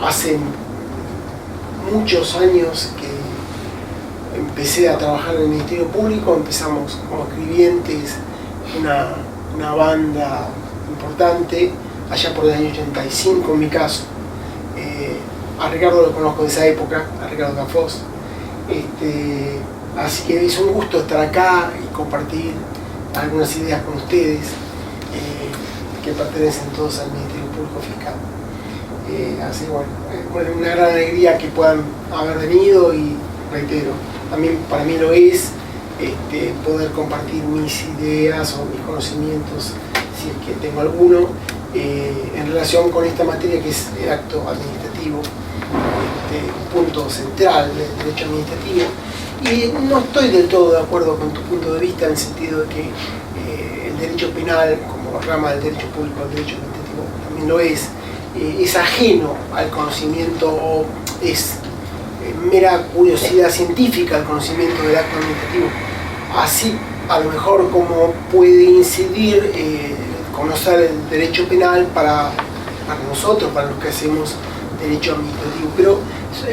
hace muchos años que empecé a trabajar en el Ministerio Público. Empezamos como escribientes, una banda importante, allá por el año 85 en mi caso. A Ricardo lo conozco de esa época, a Ricardo Cafós. Así que es un gusto estar acá y compartir algunas ideas con ustedes, que pertenecen todos al Ministerio Público Fiscal. Así que bueno, una gran alegría que puedan haber venido, y reitero, también para mí lo es poder compartir mis ideas o mis conocimientos, si es que tengo alguno, en relación con esta materia que es el acto administrativo, un punto central del derecho administrativo. Y no estoy del todo de acuerdo con tu punto de vista, en el sentido de que el derecho penal, como rama del derecho público, el derecho administrativo también lo es ajeno al conocimiento, o es mera curiosidad científica el conocimiento del acto administrativo. Así, a lo mejor, como puede incidir conocer el derecho penal para nosotros, para los que hacemos derecho administrativo. Pero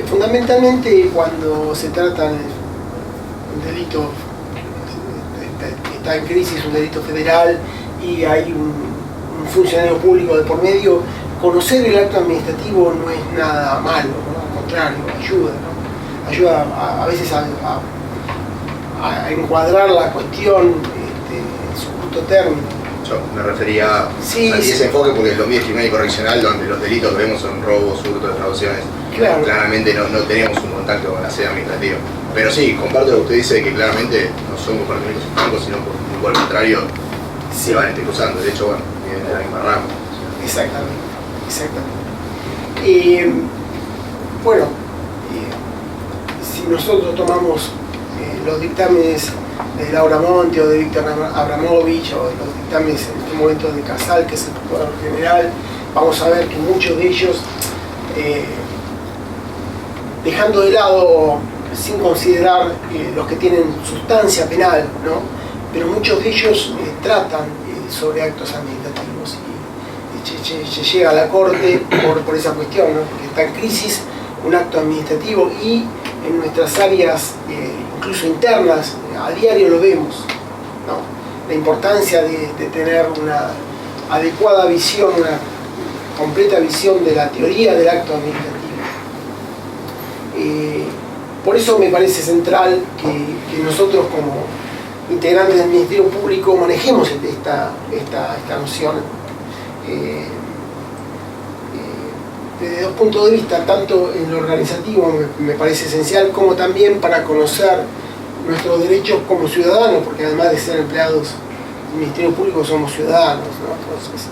fundamentalmente, cuando se trata de un delito que está en crisis, un delito federal, y hay un funcionario público de por medio, conocer el acto administrativo no es nada malo, ¿no? Al contrario, ayuda, ¿no? Ayuda a veces a encuadrar la cuestión en su justo término. Yo me refería a ese enfoque, porque lo mío es criminal y correccional, donde los delitos que vemos son robos, hurtos, extracciones. Claro. Claramente no tenemos un contacto con la sede administrativa. Pero sí, comparto lo que usted dice, que claramente no son compartimentos francos, sino por el contrario, se van cruzando. De hecho, vienen de la misma rama. Exactamente. Si nosotros tomamos los dictámenes de Laura Monti o de Víctor Abramovich, o los dictámenes en este momento de Casal, que es el Procurador General, vamos a ver que muchos de ellos, dejando de lado, sin considerar los que tienen sustancia penal, ¿no? Pero muchos de ellos tratan sobre actos administrativos, y se llega a la Corte por esa cuestión, ¿no? Porque está en crisis un acto administrativo, y en nuestras áreas, incluso internas, a diario lo vemos, ¿no? La importancia de tener una adecuada visión, una completa visión de la teoría del acto administrativo. Por eso me parece central que nosotros, como integrantes del Ministerio Público, manejemos esta noción desde dos puntos de vista, tanto en lo organizativo me parece esencial, como también para conocer nuestros derechos como ciudadanos, porque además de ser empleados del Ministerio Público somos ciudadanos, ¿no? Entonces,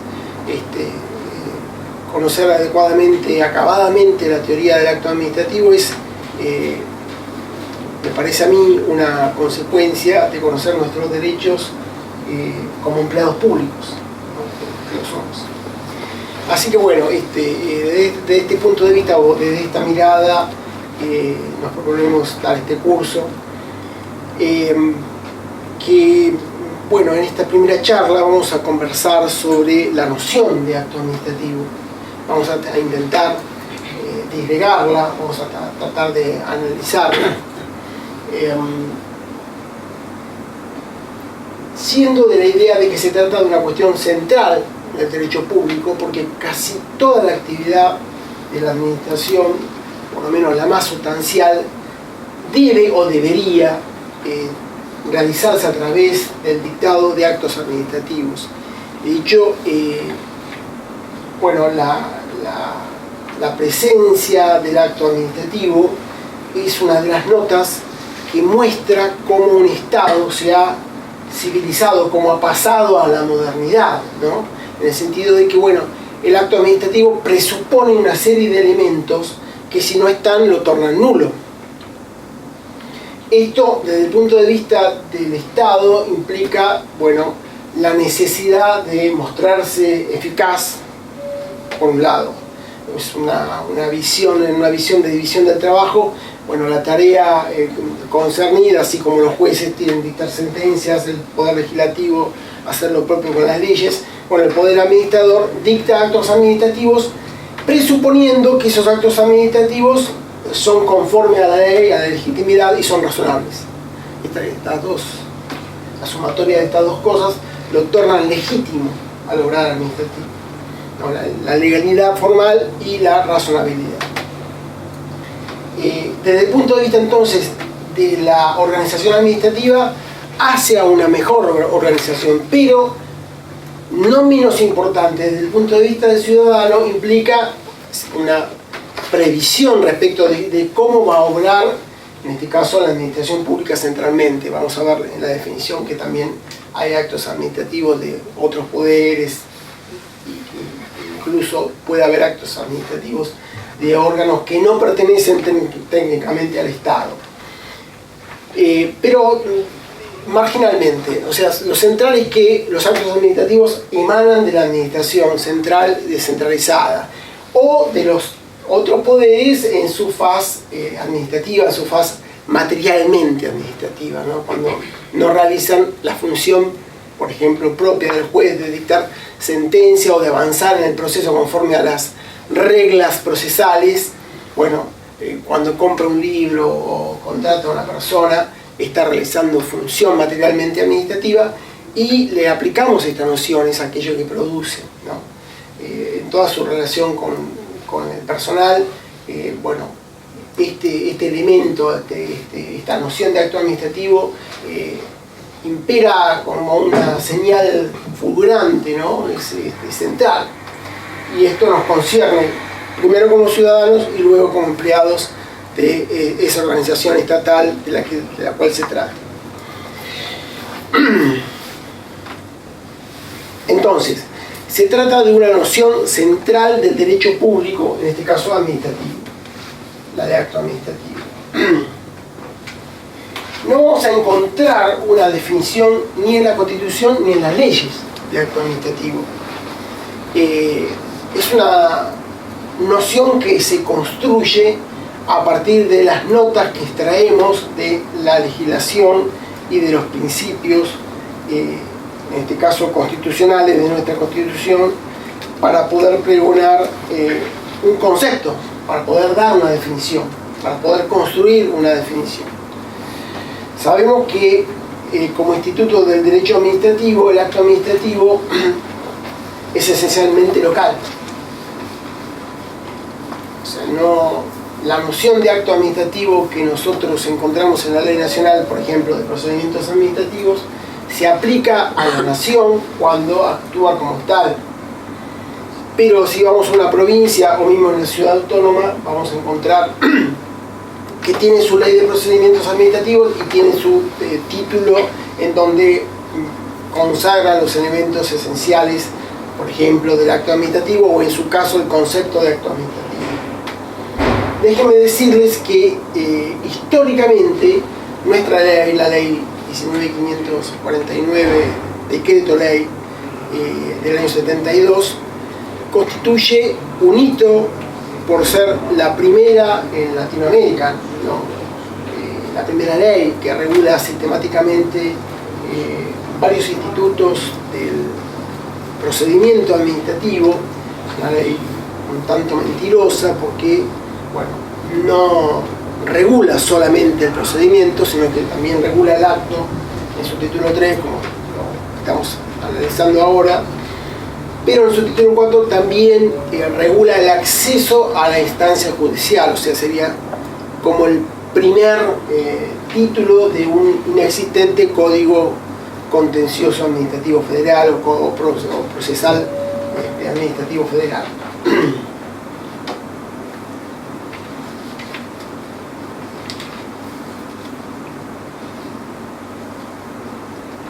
conocer adecuadamente, acabadamente la teoría del acto administrativo es, me parece a mí, una consecuencia de conocer nuestros derechos como empleados públicos, ¿no? Que lo somos. Así que bueno, desde este punto de vista, o desde esta mirada, nos proponemos dar este curso, que, bueno, en esta primera charla vamos a conversar sobre la noción de acto administrativo. Vamos a intentar disgregarla, vamos a tratar de analizarla, siendo de la idea de que se trata de una cuestión central del derecho público, porque casi toda la actividad de la administración, por lo menos la más sustancial, debe o debería realizarse a través del dictado de actos administrativos. De hecho, bueno, la presencia del acto administrativo es una de las notas que muestra cómo un Estado se ha civilizado, cómo ha pasado a la modernidad, ¿no? En el sentido de que, bueno, el acto administrativo presupone una serie de elementos que, si no están, lo tornan nulo. Esto, desde el punto de vista del Estado, implica, bueno, la necesidad de mostrarse eficaz, por un lado. Es una visión de división del trabajo. Bueno, la tarea concernida, así como los jueces tienen que dictar sentencias, el Poder Legislativo hacer lo propio con las leyes, bueno, el Poder Administrador dicta actos administrativos presuponiendo que esos actos administrativos son conformes a la ley, a la legitimidad y son razonables. La sumatoria de estas dos cosas lo tornan legítimo al obrar administrativo, ¿no? La legalidad formal y la razonabilidad. Desde el punto de vista entonces de la organización administrativa, hacia una mejor organización, pero no menos importante, desde el punto de vista del ciudadano, implica una previsión respecto de cómo va a obrar, en este caso, la administración pública centralmente. Vamos a ver en la definición que también hay actos administrativos de otros poderes, incluso puede haber actos administrativos de órganos que no pertenecen técnicamente al Estado. Pero marginalmente, o sea, lo central es que los actos administrativos emanan de la administración central descentralizada o de los otros poderes en su faz administrativa, en su faz materialmente administrativa, ¿no? Cuando no realizan la función, por ejemplo, propia del juez de dictar sentencia o de avanzar en el proceso conforme a las reglas procesales. Bueno, cuando compra un libro o contrata a una persona, está realizando función materialmente administrativa y le aplicamos estas nociones a aquello que produce, ¿no? En toda su relación con el personal, bueno, este elemento, esta noción de acto administrativo impera como una señal fulgurante, ¿no? Es central. Y esto nos concierne primero como ciudadanos y luego como empleados de esa organización estatal de la cual se trata. Entonces, se trata de una noción central del derecho público, en este caso administrativo, la de acto administrativo. No vamos a encontrar una definición ni en la Constitución ni en las leyes de acto administrativo. Es una noción que se construye a partir de las notas que extraemos de la legislación y de los principios, en este caso constitucionales, de nuestra Constitución, para poder pregonar un concepto, para poder dar una definición, para poder construir una definición. Sabemos que como instituto del derecho administrativo, el acto administrativo es esencialmente local. O sea, la noción de acto administrativo que nosotros encontramos en la Ley Nacional, por ejemplo, de procedimientos administrativos, se aplica a la nación cuando actúa como tal. Pero si vamos a una provincia o mismo en la ciudad autónoma, vamos a encontrar que tiene su ley de procedimientos administrativos y tiene su título en donde consagra los elementos esenciales, por ejemplo, del acto administrativo o en su caso el concepto de acto administrativo. Déjenme decirles que históricamente nuestra ley, la ley 19.549, decreto ley del año 72, constituye un hito por ser la primera en Latinoamérica, ¿no? La primera ley que regula sistemáticamente varios institutos del procedimiento administrativo, una ley un tanto mentirosa porque, bueno, no regula solamente el procedimiento, sino que también regula el acto en su título 3, como lo estamos analizando ahora, pero en su título 4 también regula el acceso a la instancia judicial, o sea, sería como el primer título de un inexistente Código Contencioso Administrativo Federal o Procesal Administrativo Federal.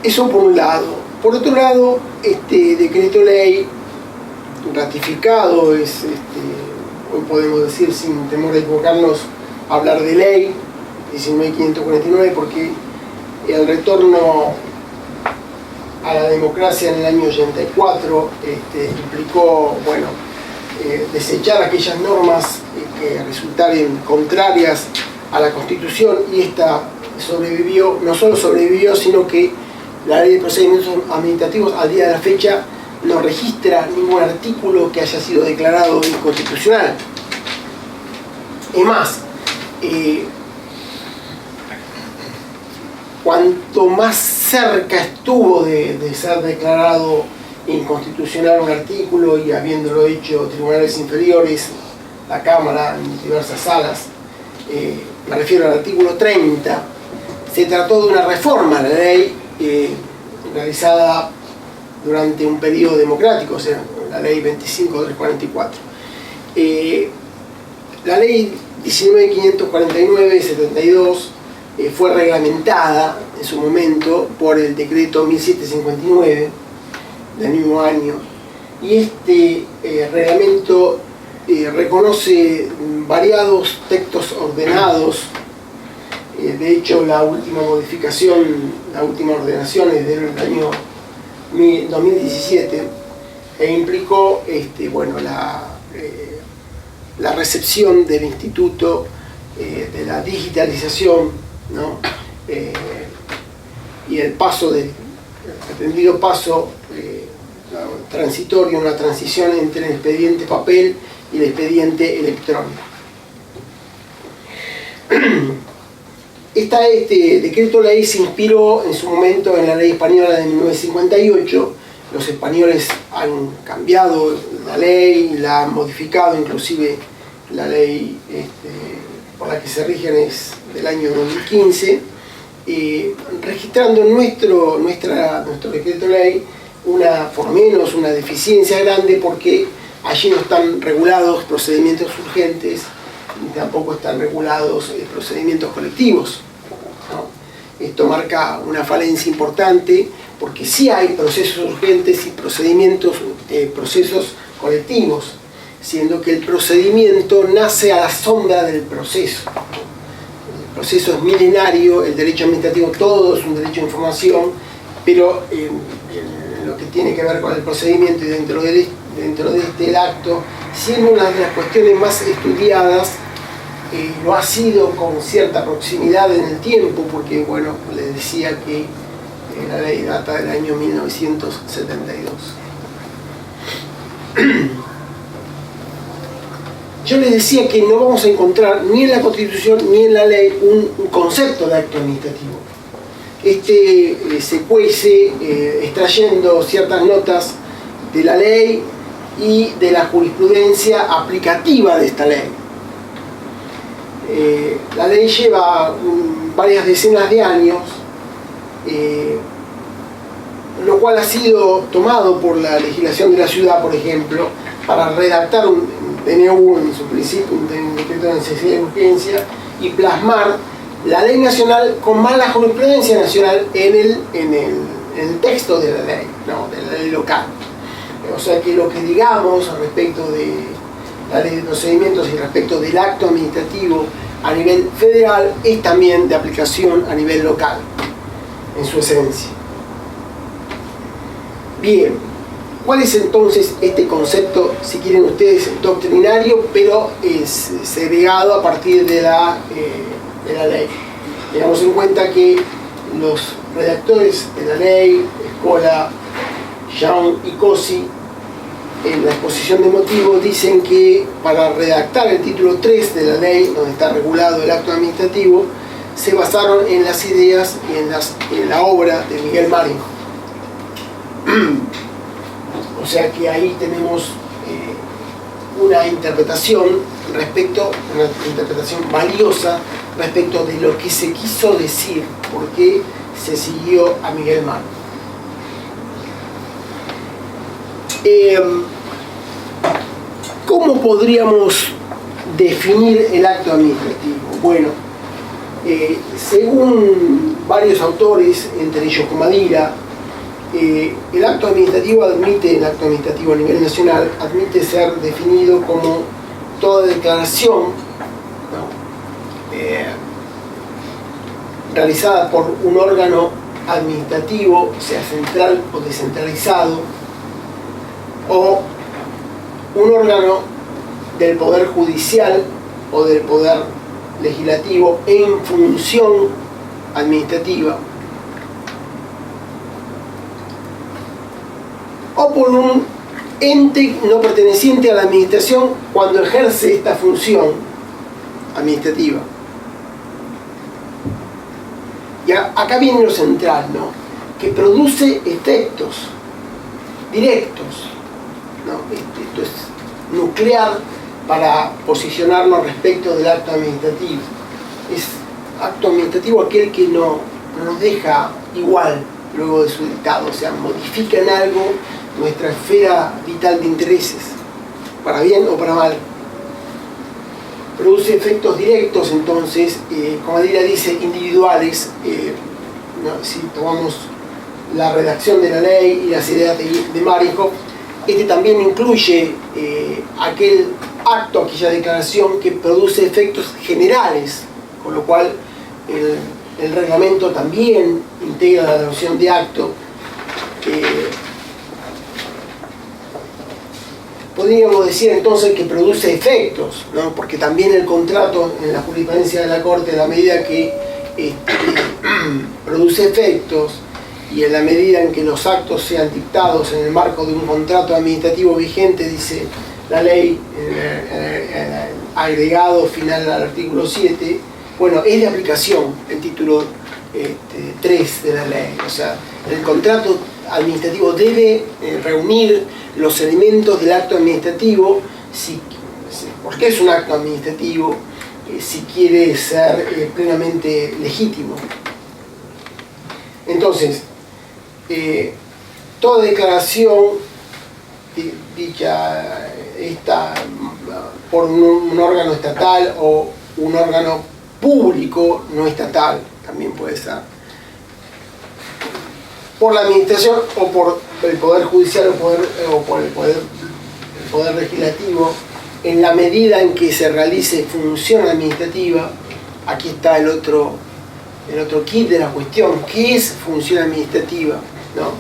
Eso por un lado. Por otro lado, este decreto ley ratificado hoy podemos decir sin temor a equivocarnos, hablar de ley 19.549, porque el retorno a la democracia en el año 84 implicó, bueno, desechar aquellas normas que resultaran contrarias a la Constitución, y esta sobrevivió, no solo sobrevivió, sino que la ley de procedimientos administrativos al día de la fecha no registra ningún artículo que haya sido declarado inconstitucional. Es más, cuanto más cerca estuvo de ser declarado inconstitucional un artículo, y habiéndolo hecho tribunales inferiores, la Cámara en diversas salas, me refiero al artículo 30, se trató de una reforma a la ley realizada durante un periodo democrático, o sea, la ley 25.344. La ley 19.549-72 fue reglamentada en su momento por el decreto 1759 del mismo año, y este reglamento reconoce variados textos ordenados. De hecho, la última modificación, la última ordenación es del año 2017, e implicó bueno, la recepción del instituto de la digitalización, ¿no? Y el pretendido paso transitorio, una transición entre el expediente papel y el expediente electrónico. Este decreto ley se inspiró en su momento en la ley española de 1958. Los españoles han cambiado la ley, la han modificado, inclusive la ley por la que se rigen es del año 2015, registrando en nuestro decreto ley por lo menos una deficiencia grande, porque allí no están regulados procedimientos urgentes, ni tampoco están regulados procedimientos colectivos, ¿no? Esto marca una falencia importante, porque sí hay procesos urgentes y procesos colectivos, siendo que el procedimiento nace a la sombra del proceso. El proceso es milenario, el derecho administrativo todo es un derecho a información, pero lo que tiene que ver con el procedimiento y dentro de este el acto, siendo una de las cuestiones más estudiadas, lo ha sido con cierta proximidad en el tiempo, porque, bueno, les decía que la ley data del año 1972. Yo les decía que no vamos a encontrar ni en la Constitución ni en la ley un concepto de acto administrativo. Se cuece extrayendo ciertas notas de la ley y de la jurisprudencia aplicativa de esta ley. La ley lleva varias decenas de años, lo cual ha sido tomado por la legislación de la ciudad, por ejemplo, para redactar un DNU en su principio, un decreto de necesidad de urgencia, y plasmar la ley nacional con más la jurisprudencia nacional en el texto de la ley, ¿no? De la ley local. O sea que lo que digamos respecto de la ley de procedimientos y respecto del acto administrativo a nivel federal es también de aplicación a nivel local, en su esencia. Bien, ¿cuál es entonces este concepto, si quieren ustedes, doctrinario, pero es segregado a partir de la ley? Tengamos en cuenta que los redactores de la ley, Escola, Young y Cosi, en la exposición de motivos dicen que para redactar el título 3 de la ley, donde está regulado el acto administrativo, se basaron en las ideas y en la obra de Miguel Marín. O sea que ahí tenemos una interpretación valiosa respecto de lo que se quiso decir, por qué se siguió a Miguel Marín. ¿Cómo podríamos definir el acto administrativo? Bueno, según varios autores, entre ellos Comadira, el acto administrativo a nivel nacional, admite ser definido como toda declaración, ¿no? Realizada por un órgano administrativo, sea central o descentralizado, o un órgano del Poder Judicial o del Poder Legislativo en función administrativa, o con un ente no perteneciente a la administración cuando ejerce esta función administrativa. Y acá viene lo central, ¿no? Que produce efectos directos, ¿no? Esto es nuclear para posicionarnos respecto del acto administrativo. Es acto administrativo aquel que no nos deja igual luego de su dictado, o sea, modifica en algo nuestra esfera vital de intereses, para bien o para mal. Produce efectos directos, entonces, como Adila dice, individuales. ¿No? Si tomamos la redacción de la ley y las ideas de Marikov, este también incluye aquel acto, aquella declaración que produce efectos generales, con lo cual el reglamento también integra la noción de acto. Podríamos decir entonces que produce efectos, ¿no? Porque también el contrato en la jurisprudencia de la Corte, en la medida que produce efectos y en la medida en que los actos sean dictados en el marco de un contrato administrativo vigente, dice la ley, agregado final al artículo 7, bueno, es de aplicación el título 3 de la ley. O sea, el contrato administrativo debe reunir los elementos del acto administrativo, porque es un acto administrativo, si quiere ser plenamente legítimo. Entonces, toda declaración dicha por un órgano estatal o un órgano público no estatal, también puede ser, por la administración o por el Poder Judicial o por el poder Legislativo, en la medida en que se realice función administrativa. Aquí está el otro kit de la cuestión. ¿Qué es función administrativa? ¿No?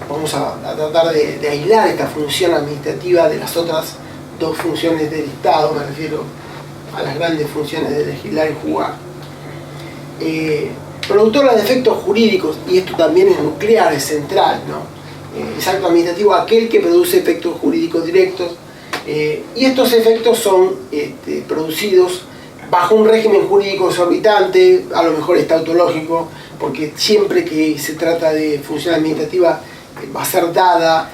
Vamos a tratar de aislar esta función administrativa de las otras dos funciones del Estado, me refiero a las grandes funciones de legislar y jugar. Productora de efectos jurídicos, y esto también es nuclear, es central, ¿no? Es acto administrativo aquel que produce efectos jurídicos directos, y estos efectos son producidos bajo un régimen jurídico exorbitante, a lo mejor es tautológico, porque siempre que se trata de función administrativa va a ser dada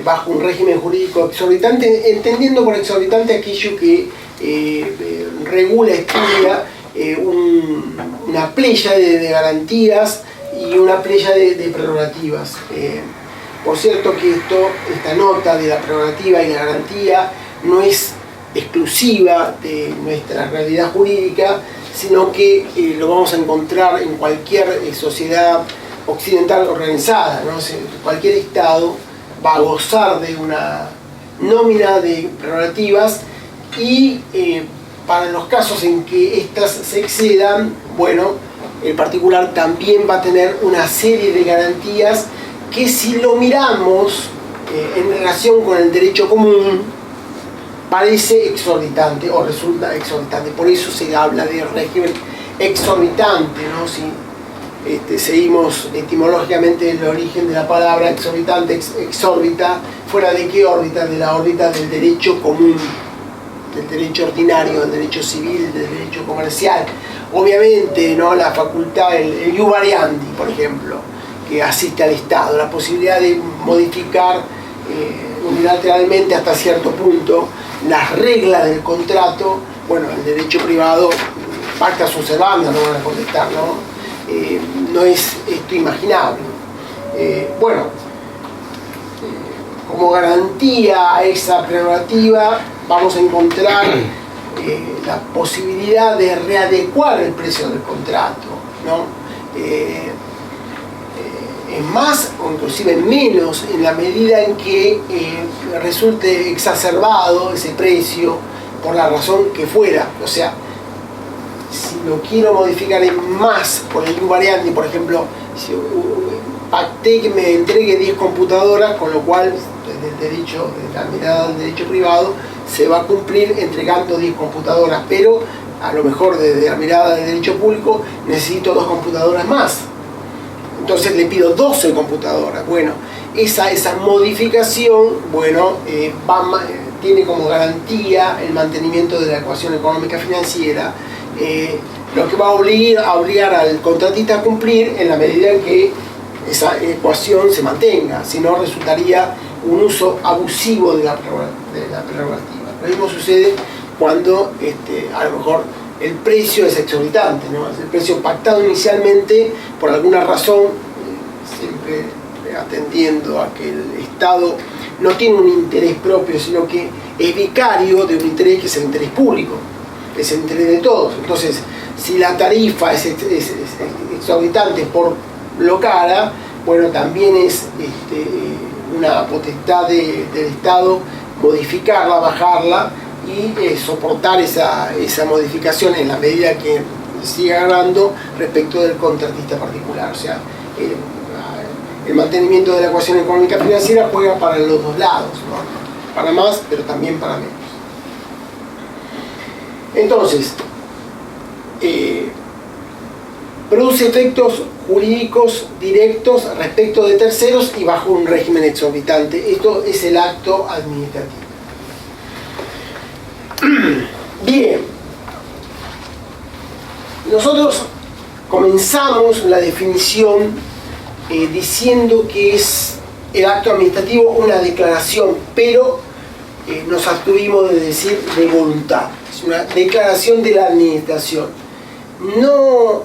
bajo un régimen jurídico exorbitante, entendiendo por exorbitante aquello que regula, estudia una playa de garantías y una playa de prerrogativas. Por cierto que esta nota de la prerrogativa y la garantía no es exclusiva de nuestra realidad jurídica, sino que lo vamos a encontrar en cualquier sociedad occidental organizada, ¿no? Cualquier Estado va a gozar de una nómina de prerrogativas y para los casos en que éstas se excedan, bueno, el particular también va a tener una serie de garantías que, si lo miramos en relación con el derecho común, parece exorbitante o resulta exorbitante. Por eso se habla de régimen exorbitante, ¿no? Si seguimos etimológicamente el origen de la palabra exorbitante, exórbita, ¿fuera de qué órbita? De la órbita del derecho común, del derecho ordinario, del derecho civil, del derecho comercial. Obviamente, ¿no? La facultad, el ius variandi, por ejemplo, que asiste al Estado, la posibilidad de modificar unilateralmente hasta cierto punto las reglas del contrato. Bueno, el derecho privado, pacta sunt servanda, no van a contestar, ¿no? No es esto imaginable. Bueno, como garantía a esa prerrogativa vamos a encontrar la posibilidad de readecuar el precio del contrato, ¿no? Es más o inclusive menos en la medida en que resulte exacerbado ese precio por la razón que fuera. O sea, si lo quiero modificar en más por el ius variandi, por ejemplo, si pacté que me entregue 10 computadoras, con lo cual desde la mirada del derecho privado se va a cumplir entregando 10 computadoras, pero a lo mejor desde la mirada del derecho público necesito 2 computadoras más. Entonces le pido 12 computadoras. Bueno, esa modificación, bueno, tiene como garantía el mantenimiento de la ecuación económica financiera, lo que va a obligar al contratista a cumplir en la medida en que esa ecuación se mantenga, si no resultaría un uso abusivo de la prerrogativa. Lo mismo sucede cuando a lo mejor el precio es exorbitante, ¿no? Es el precio pactado inicialmente por alguna razón, siempre atendiendo a que el Estado no tiene un interés propio, sino que es vicario de un interés que es el interés público, es el interés de todos. Entonces, si la tarifa es exorbitante por lo cara, bueno, también es una potestad del Estado modificarla, bajarla y soportar esa modificación en la medida que siga ganando respecto del contratista particular. O sea, el mantenimiento de la ecuación económica financiera juega para los dos lados, ¿no? Para más, pero también para menos. Entonces, produce efectos jurídicos directos respecto de terceros y bajo un régimen exorbitante. Esto es el acto administrativo. Bien, nosotros comenzamos la definición diciendo que es el acto administrativo una declaración, pero nos abstuvimos de decir de voluntad. Es una declaración de la administración. No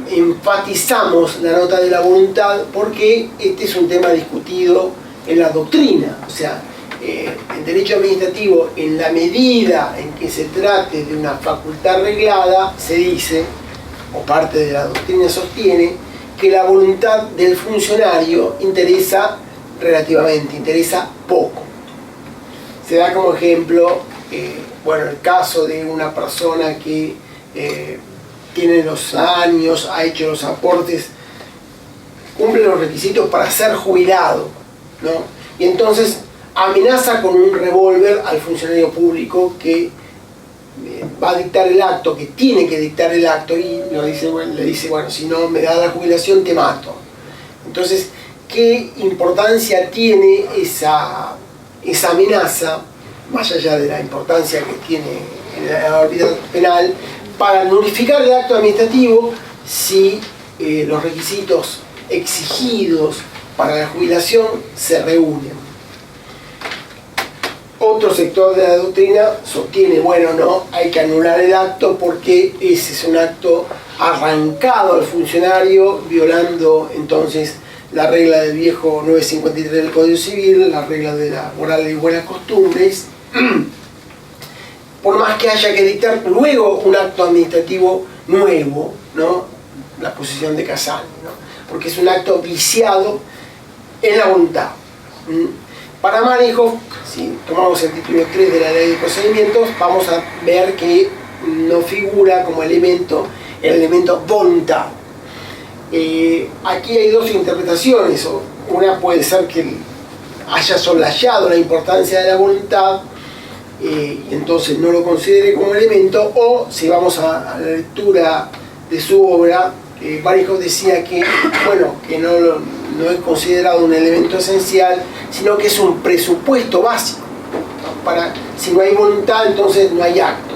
enfatizamos la nota de la voluntad porque este es un tema discutido en la doctrina. O sea, el derecho administrativo, en la medida en que se trate de una facultad reglada, se dice, o parte de la doctrina sostiene, que la voluntad del funcionario interesa relativamente, interesa poco. Se da como ejemplo, bueno, el caso de una persona que tiene los años, ha hecho los aportes, cumple los requisitos para ser jubilado, ¿no? Y entonces amenaza con un revólver al funcionario público que va a dictar el acto, que tiene que dictar el acto, y le dice, bueno, si no me da la jubilación te mato. Entonces, ¿qué importancia tiene esa amenaza, más allá de la importancia que tiene en la órbita penal, para nulificar el acto administrativo si los requisitos exigidos para la jubilación se reúnen? Otro sector de la doctrina sostiene, bueno, no, hay que anular el acto porque ese es un acto arrancado al funcionario, violando entonces la regla del viejo 953 del Código Civil, la regla de la moral y buenas costumbres, por más que haya que dictar luego un acto administrativo nuevo, ¿no? La posición de Casani, ¿no? Porque es un acto viciado en la voluntad. Para Marinhoff, si tomamos el título 3 de la Ley de Procedimientos, vamos a ver que no figura como elemento el elemento voluntad. Aquí hay dos interpretaciones. Una puede ser que haya soslayado la importancia de la voluntad y entonces no lo considere como elemento, o si vamos a la lectura de su obra, Marinhoff decía que, bueno, que no es considerado un elemento esencial, sino que es un presupuesto básico. Si no hay voluntad, entonces no hay acto.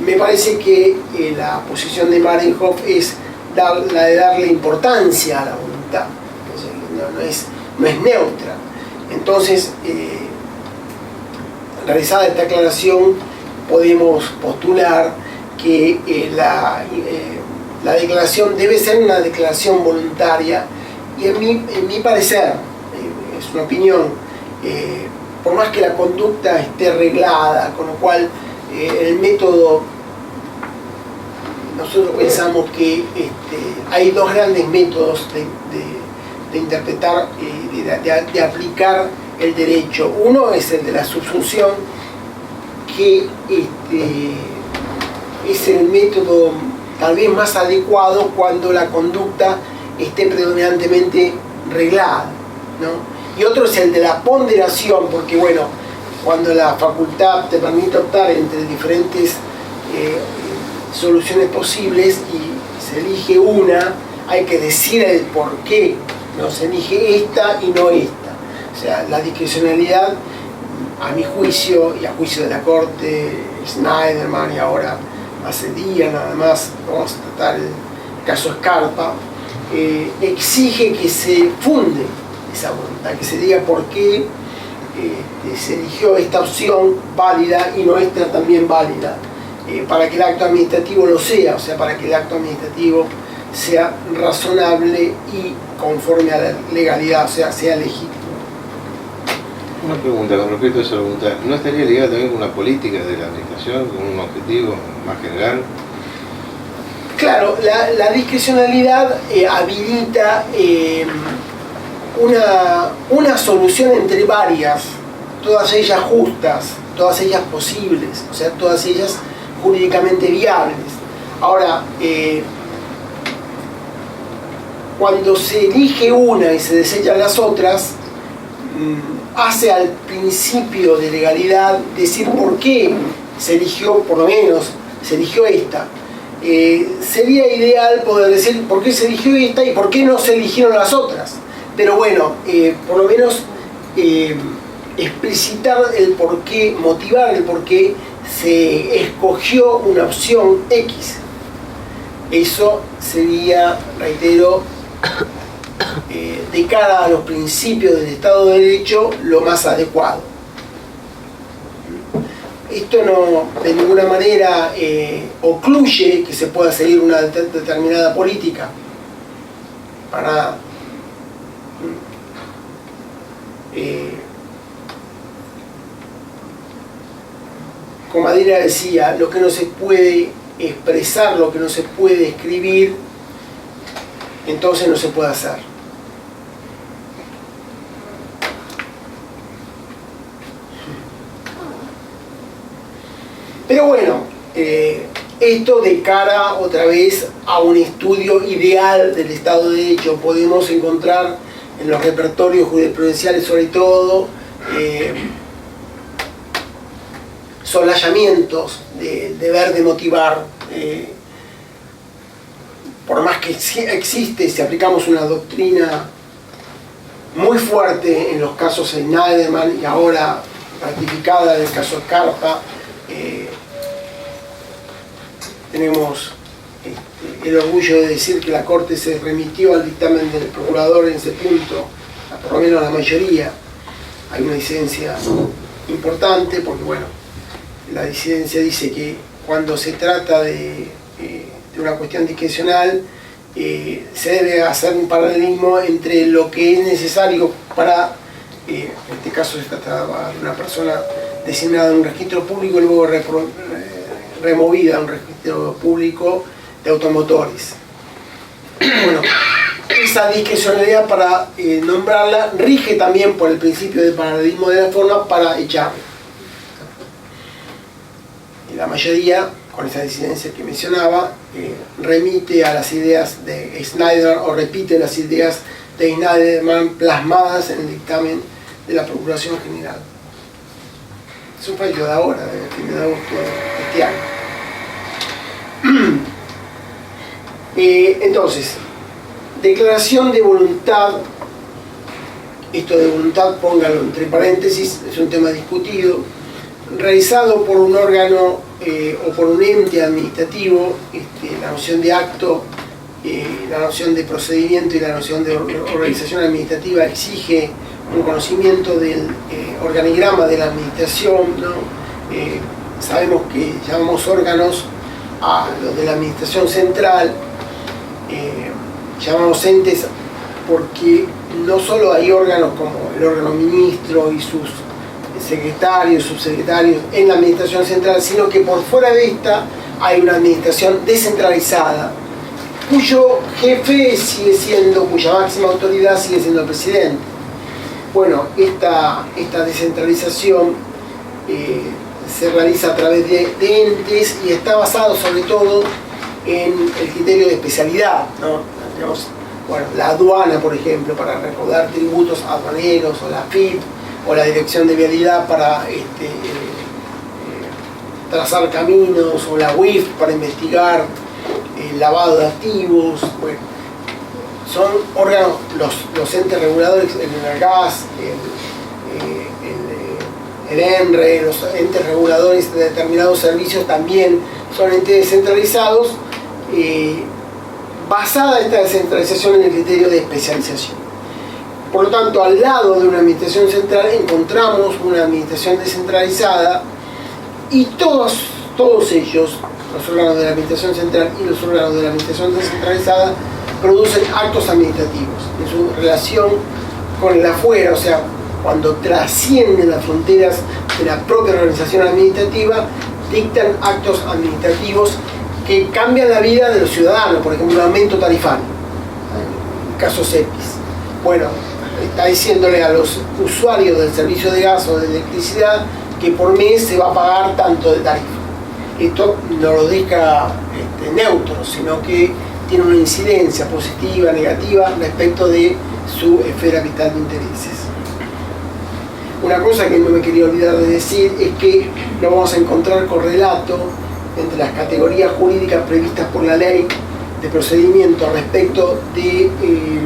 Me parece que la posición de Marinhoff es la de darle importancia a la voluntad. Entonces, no es neutra. Entonces, realizada esta aclaración, podemos postular que la declaración debe ser una declaración voluntaria, y en mi parecer, es una opinión, por más que la conducta esté reglada, con lo cual el método, nosotros pensamos que hay dos grandes métodos de interpretar y de aplicar el derecho. Uno es el de la subsunción, que es el método tal vez más adecuado cuando la conducta esté predominantemente reglada, ¿no? Y otro es el de la ponderación, porque bueno, cuando la facultad te permite optar entre diferentes soluciones posibles y se elige una, hay que decir el por qué no se elige esta y no esta. O sea, la discrecionalidad, a mi juicio y a juicio de la Corte, Schneiderman, y ahora hace días nada más vamos a tratar el caso Scarpa, exige que se funde esa voluntad, que se diga por qué se eligió esta opción válida y no esta también válida, para que el acto administrativo lo sea, o sea, para que el acto administrativo sea razonable y conforme a la legalidad, o sea, sea legítimo. Una pregunta con respecto a esa voluntad, ¿no estaría ligada también con la política de la administración, con un objetivo más general? Claro, la discrecionalidad habilita una solución entre varias, todas ellas justas, todas ellas posibles, o sea, todas ellas jurídicamente viables. Ahora, cuando se elige una y se desechan las otras, hace al principio de legalidad decir por qué se eligió, por lo menos se eligió esta. Sería ideal poder decir por qué se eligió esta y por qué no se eligieron las otras. Pero bueno, por lo menos explicitar el por qué, motivar el por qué se escogió una opción X. Eso sería, reitero, de cara a los principios del Estado de Derecho, lo más adecuado. Esto no de ninguna manera ocluye que se pueda seguir una determinada política. Para nada. Comadera decía, lo que no se puede expresar, lo que no se puede escribir, entonces no se puede hacer. Pero bueno, esto de cara otra vez a un estudio ideal del Estado de Derecho. Podemos encontrar en los repertorios jurisprudenciales sobre todo solayamientos de deber de motivar, por más que existe, si aplicamos una doctrina muy fuerte en los casos de Schneiderman y ahora ratificada en el caso Scarpa, tenemos el orgullo de decir que la Corte se remitió al dictamen del procurador en ese punto, por lo menos la mayoría. Hay una disidencia importante porque, bueno, la disidencia dice que cuando se trata de una cuestión discrecional, se debe hacer un paralelismo entre lo que es necesario para, en este caso se trataba de una persona designada en un registro público y luego removida a un registro público de automotores. Bueno, esa discrecionalidad para nombrarla rige también por el principio del paralelismo de la forma para echarla. Y la mayoría, con esa disidencia que mencionaba, remite a las ideas de Schneider o repite las ideas de Schneiderman plasmadas en el dictamen de la Procuración General. Es un fallo de ahora, del 1 de agosto de este año. Entonces, declaración de voluntad, esto de voluntad póngalo entre paréntesis, es un tema discutido, realizado por un órgano o por un ente administrativo. La noción de acto, la noción de procedimiento y la noción de organización administrativa exige un conocimiento del organigrama de la administración, ¿no? Sabemos que llamamos órganos a los de la administración central, llamamos entes porque no solo hay órganos como el órgano ministro y sus secretarios, subsecretarios en la administración central, sino que por fuera de esta hay una administración descentralizada, cuyo jefe sigue siendo, cuya máxima autoridad sigue siendo el presidente. Bueno, esta descentralización se realiza a través de entes y está basado sobre todo en el criterio de especialidad, ¿no? Tenemos, bueno, la aduana, por ejemplo, para recaudar tributos aduaneros, o la FIP, o la Dirección de Vialidad para trazar caminos, o la UIF para investigar el lavado de activos. Bueno, son órganos, los entes reguladores, el gas, el ENRE, los entes reguladores de determinados servicios también son entes descentralizados, basada esta descentralización en el criterio de especialización. Por lo tanto, al lado de una administración central encontramos una administración descentralizada y todos ellos, los órganos de la administración central y los órganos de la administración descentralizada, producen actos administrativos en su relación con el afuera, o sea, cuando trascienden las fronteras de la propia organización administrativa, dictan actos administrativos que cambian la vida de los ciudadanos, por ejemplo, un aumento tarifario, en el caso CEPIS. Bueno, está diciéndole a los usuarios del servicio de gas o de electricidad que por mes se va a pagar tanto de tarifa. Esto no lo deja neutro, sino que tiene una incidencia positiva, negativa respecto de su esfera vital de intereses. Una cosa que no me quería olvidar de decir es que no vamos a encontrar correlato entre las categorías jurídicas previstas por la ley de procedimiento respecto de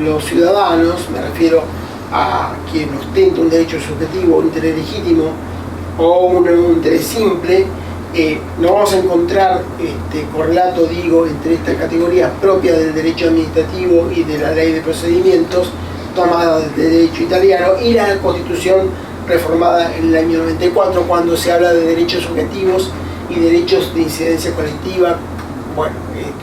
los ciudadanos, me refiero a quien ostenta un derecho subjetivo, un interés legítimo o un interés simple. No vamos a encontrar correlato, digo, entre estas categorías propias del derecho administrativo y de la ley de procedimientos tomada del derecho italiano y la Constitución reformada en el año 94, cuando se habla de derechos subjetivos y derechos de incidencia colectiva. Bueno,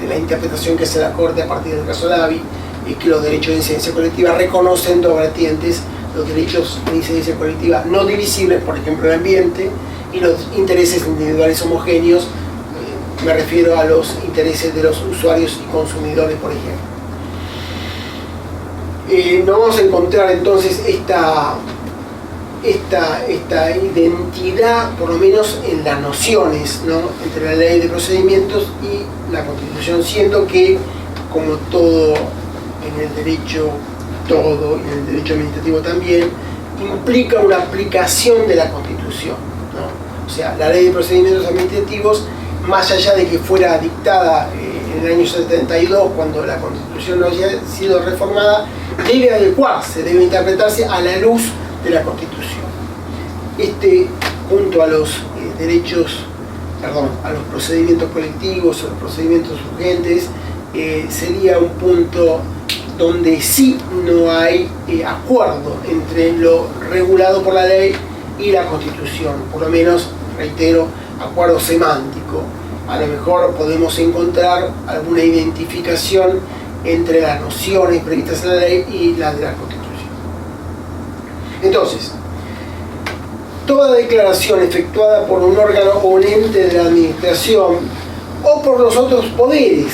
la interpretación que hace la Corte a partir del caso Lavi es que los derechos de incidencia colectiva reconocen dos vertientes: los derechos de incidencia colectiva no divisibles, por ejemplo el ambiente, y los intereses individuales homogéneos, me refiero a los intereses de los usuarios y consumidores, por ejemplo. No vamos a encontrar entonces esta identidad, por lo menos en las nociones, ¿no?, entre la ley de procedimientos y la Constitución, siendo que, como todo en el derecho, todo en el derecho administrativo también, implica una aplicación de la Constitución, ¿no? O sea, la ley de procedimientos administrativos, más allá de que fuera dictada en el año 72, cuando la Constitución no haya sido reformada, debe adecuarse, debe interpretarse a la luz de la Constitución. Junto a los a los procedimientos colectivos o los procedimientos urgentes, sería un punto donde sí no hay acuerdo entre lo regulado por la ley y la Constitución, por lo menos, reitero, acuerdo semántico. A lo mejor podemos encontrar alguna identificación entre las nociones previstas en la ley y las de la Constitución. Entonces, toda declaración efectuada por un órgano o un ente de la administración o por los otros poderes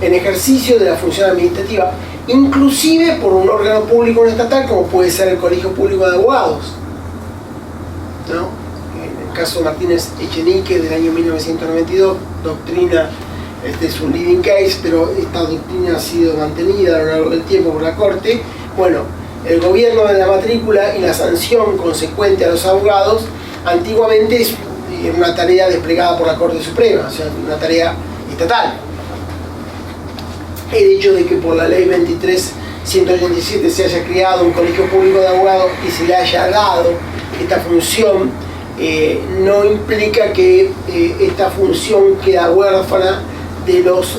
en ejercicio de la función administrativa, inclusive por un órgano público no estatal, como puede ser el Colegio Público de Abogados, ¿no? En el caso Martínez Echenique del año 1992, doctrina, este es un leading case, pero esta doctrina ha sido mantenida a lo largo del tiempo por la Corte. Bueno, el gobierno de la matrícula y la sanción consecuente a los abogados antiguamente es una tarea desplegada por la Corte Suprema, o sea, una tarea estatal. El hecho de que por la ley 23.187 se haya creado un colegio público de abogados y se le haya dado esta función, no implica que esta función queda huérfana de los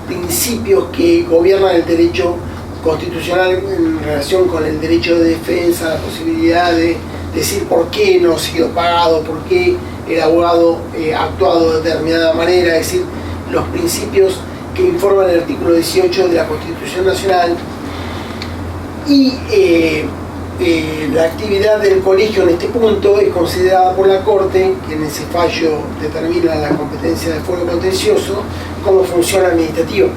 principios que gobiernan el derecho constitucional en relación con el derecho de defensa, la posibilidad de decir por qué no ha sido pagado, por qué el abogado ha actuado de determinada manera, es decir, los principios que informan el artículo 18 de la Constitución Nacional. Y la actividad del colegio en este punto es considerada por la Corte, que en ese fallo determina la competencia de fuero contencioso, como función administrativa.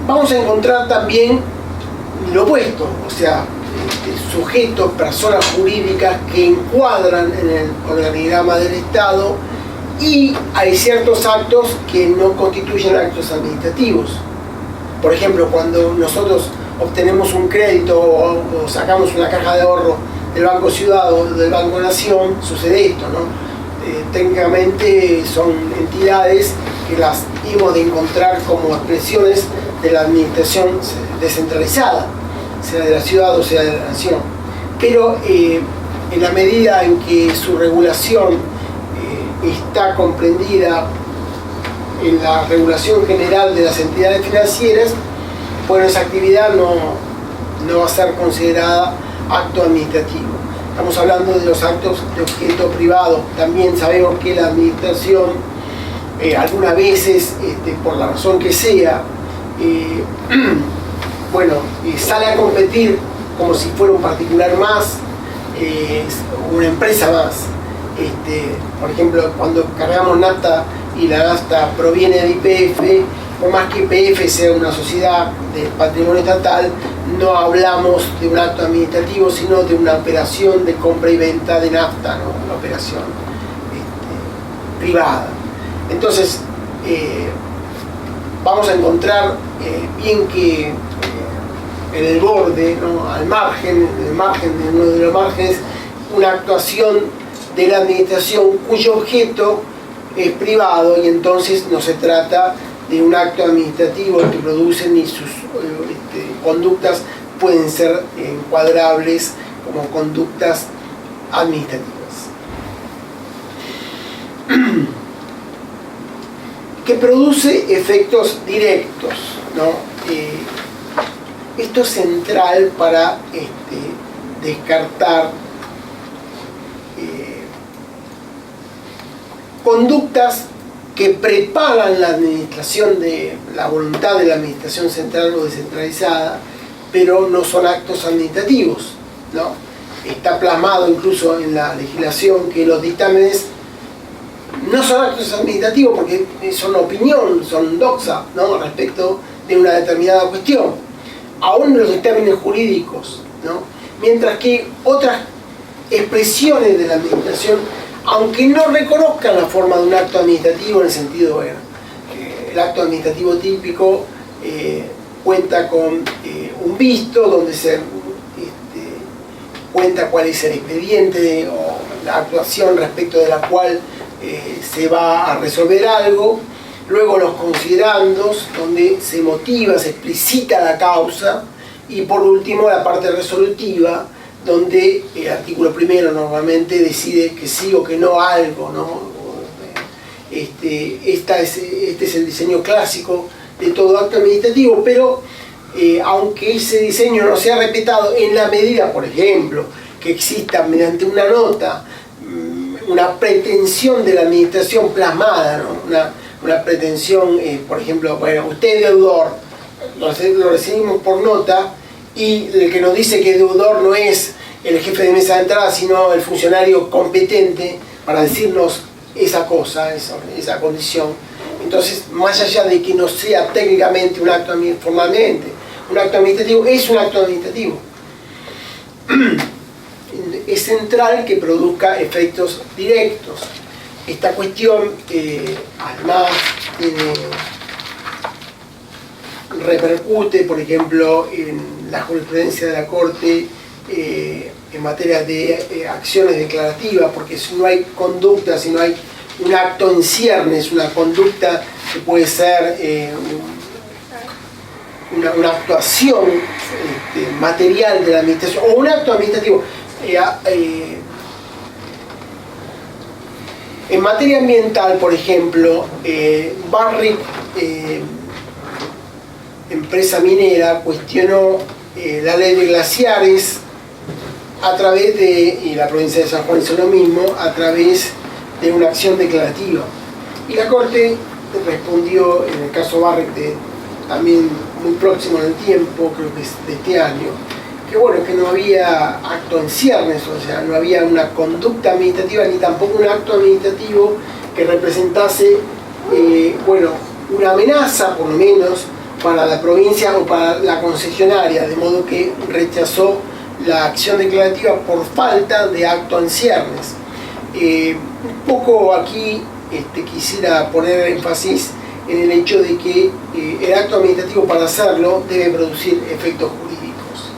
Vamos a encontrar también lo opuesto, o sea, sujetos, personas jurídicas que encuadran en el organigrama del Estado, y hay ciertos actos que no constituyen actos administrativos. Por ejemplo, cuando nosotros obtenemos un crédito o sacamos una caja de ahorro del Banco Ciudad o del Banco Nación, sucede esto, ¿no? técnicamente son entidades que las hemos de encontrar como expresiones de la administración descentralizada, sea de la ciudad o sea de la nación. Pero en la medida en que su regulación está comprendida en la regulación general de las entidades financieras, bueno, esa actividad no va a ser considerada acto administrativo. Estamos hablando de los actos de objeto privado. También sabemos que la administración, algunas veces, por la razón que sea, bueno, sale a competir como si fuera un particular más, una empresa más. Por ejemplo, cuando cargamos nafta y la nafta proviene de YPF, por más que YPF sea una sociedad de patrimonio estatal, no hablamos de un acto administrativo, sino de una operación de compra y venta de nafta, ¿no? Una operación privada. Entonces, vamos a encontrar bien que en el borde, ¿no? Al margen, en el margen de uno de los márgenes, una actuación de la administración cuyo objeto es privado, y entonces no se trata de un acto administrativo que producen y sus conductas pueden ser encuadrables como conductas administrativas. Que produce efectos directos, ¿no? Esto es central para descartar conductas que preparan la administración de la voluntad de la administración central o descentralizada, pero no son actos administrativos, ¿no? Está plasmado incluso en la legislación que los dictámenes no son actos administrativos porque son opinión, son doxa, ¿no? Respecto de una determinada cuestión, aún los dictámenes jurídicos, ¿no? Mientras que otras expresiones de la administración, aunque no reconozcan la forma de un acto administrativo en el sentido, bueno, el acto administrativo típico cuenta con un visto donde se cuenta cuál es el expediente o la actuación respecto de la cual se va a resolver algo, luego los considerandos donde se motiva, se explicita la causa, y por último la parte resolutiva donde el artículo primero normalmente decide que sí o que no a algo, ¿no? Este es el diseño clásico de todo acto administrativo, pero aunque ese diseño no sea respetado en la medida, por ejemplo, que exista mediante una nota una pretensión de la administración plasmada, ¿no? Una pretensión, por ejemplo, bueno, usted es deudor, lo recibimos por nota, y el que nos dice que deudor no es el jefe de mesa de entrada, sino el funcionario competente para decirnos esa cosa, esa condición. Entonces, más allá de que no sea técnicamente un acto formalmente, un acto administrativo, es un acto administrativo. Es central que produzca efectos directos. Esta cuestión, además, repercute, por ejemplo, en la jurisprudencia de la Corte en materia de acciones declarativas, porque si no hay conducta, si no hay un acto en ciernes, una conducta que puede ser una actuación material de la administración, o un acto administrativo. En materia ambiental, por ejemplo, Barrick, empresa minera, cuestionó la ley de glaciares a través de, y la provincia de San Juan hizo lo mismo, a través de una acción declarativa. Y la Corte respondió, en el caso Barrick, también muy próximo en el tiempo, creo que es de este año, que bueno, que no había acto en ciernes, o sea, no había una conducta administrativa ni tampoco un acto administrativo que representase, bueno, una amenaza, por lo menos, para la provincia o para la concesionaria, de modo que rechazó la acción declarativa por falta de acto en ciernes. Un poco aquí quisiera poner énfasis en el hecho de que el acto administrativo, para hacerlo, debe producir efectos jurídicos,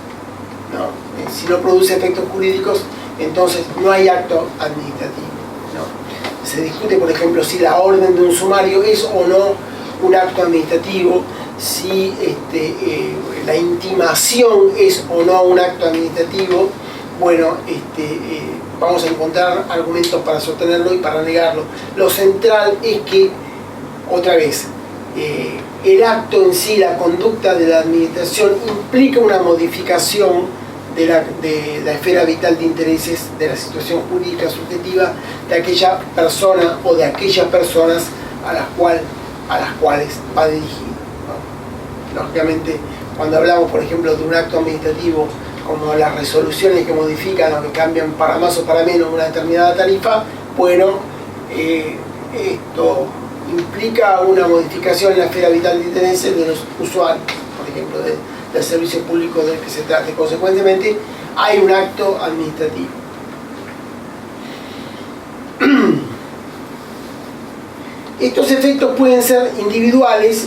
¿no? Si no produce efectos jurídicos, entonces no hay acto administrativo, ¿no? se discute, por ejemplo, si la orden de un sumario es o no un acto administrativo, si la intimación es o no un acto administrativo. Bueno, vamos a encontrar argumentos para sostenerlo y para negarlo. Lo central es que, otra vez, el acto en sí, la conducta de la administración, implica una modificación de la esfera vital de intereses, de la situación jurídica subjetiva de aquella persona o de aquellas personas a las cuales va dirigido, ¿no? Lógicamente, cuando hablamos, por ejemplo, de un acto administrativo como las resoluciones que modifican o que cambian para más o para menos una determinada tarifa, bueno, esto implica una modificación en la esfera vital de intereses de los usuarios, por ejemplo, del servicio público del que se trate. Consecuentemente, hay un acto administrativo. Estos efectos pueden ser individuales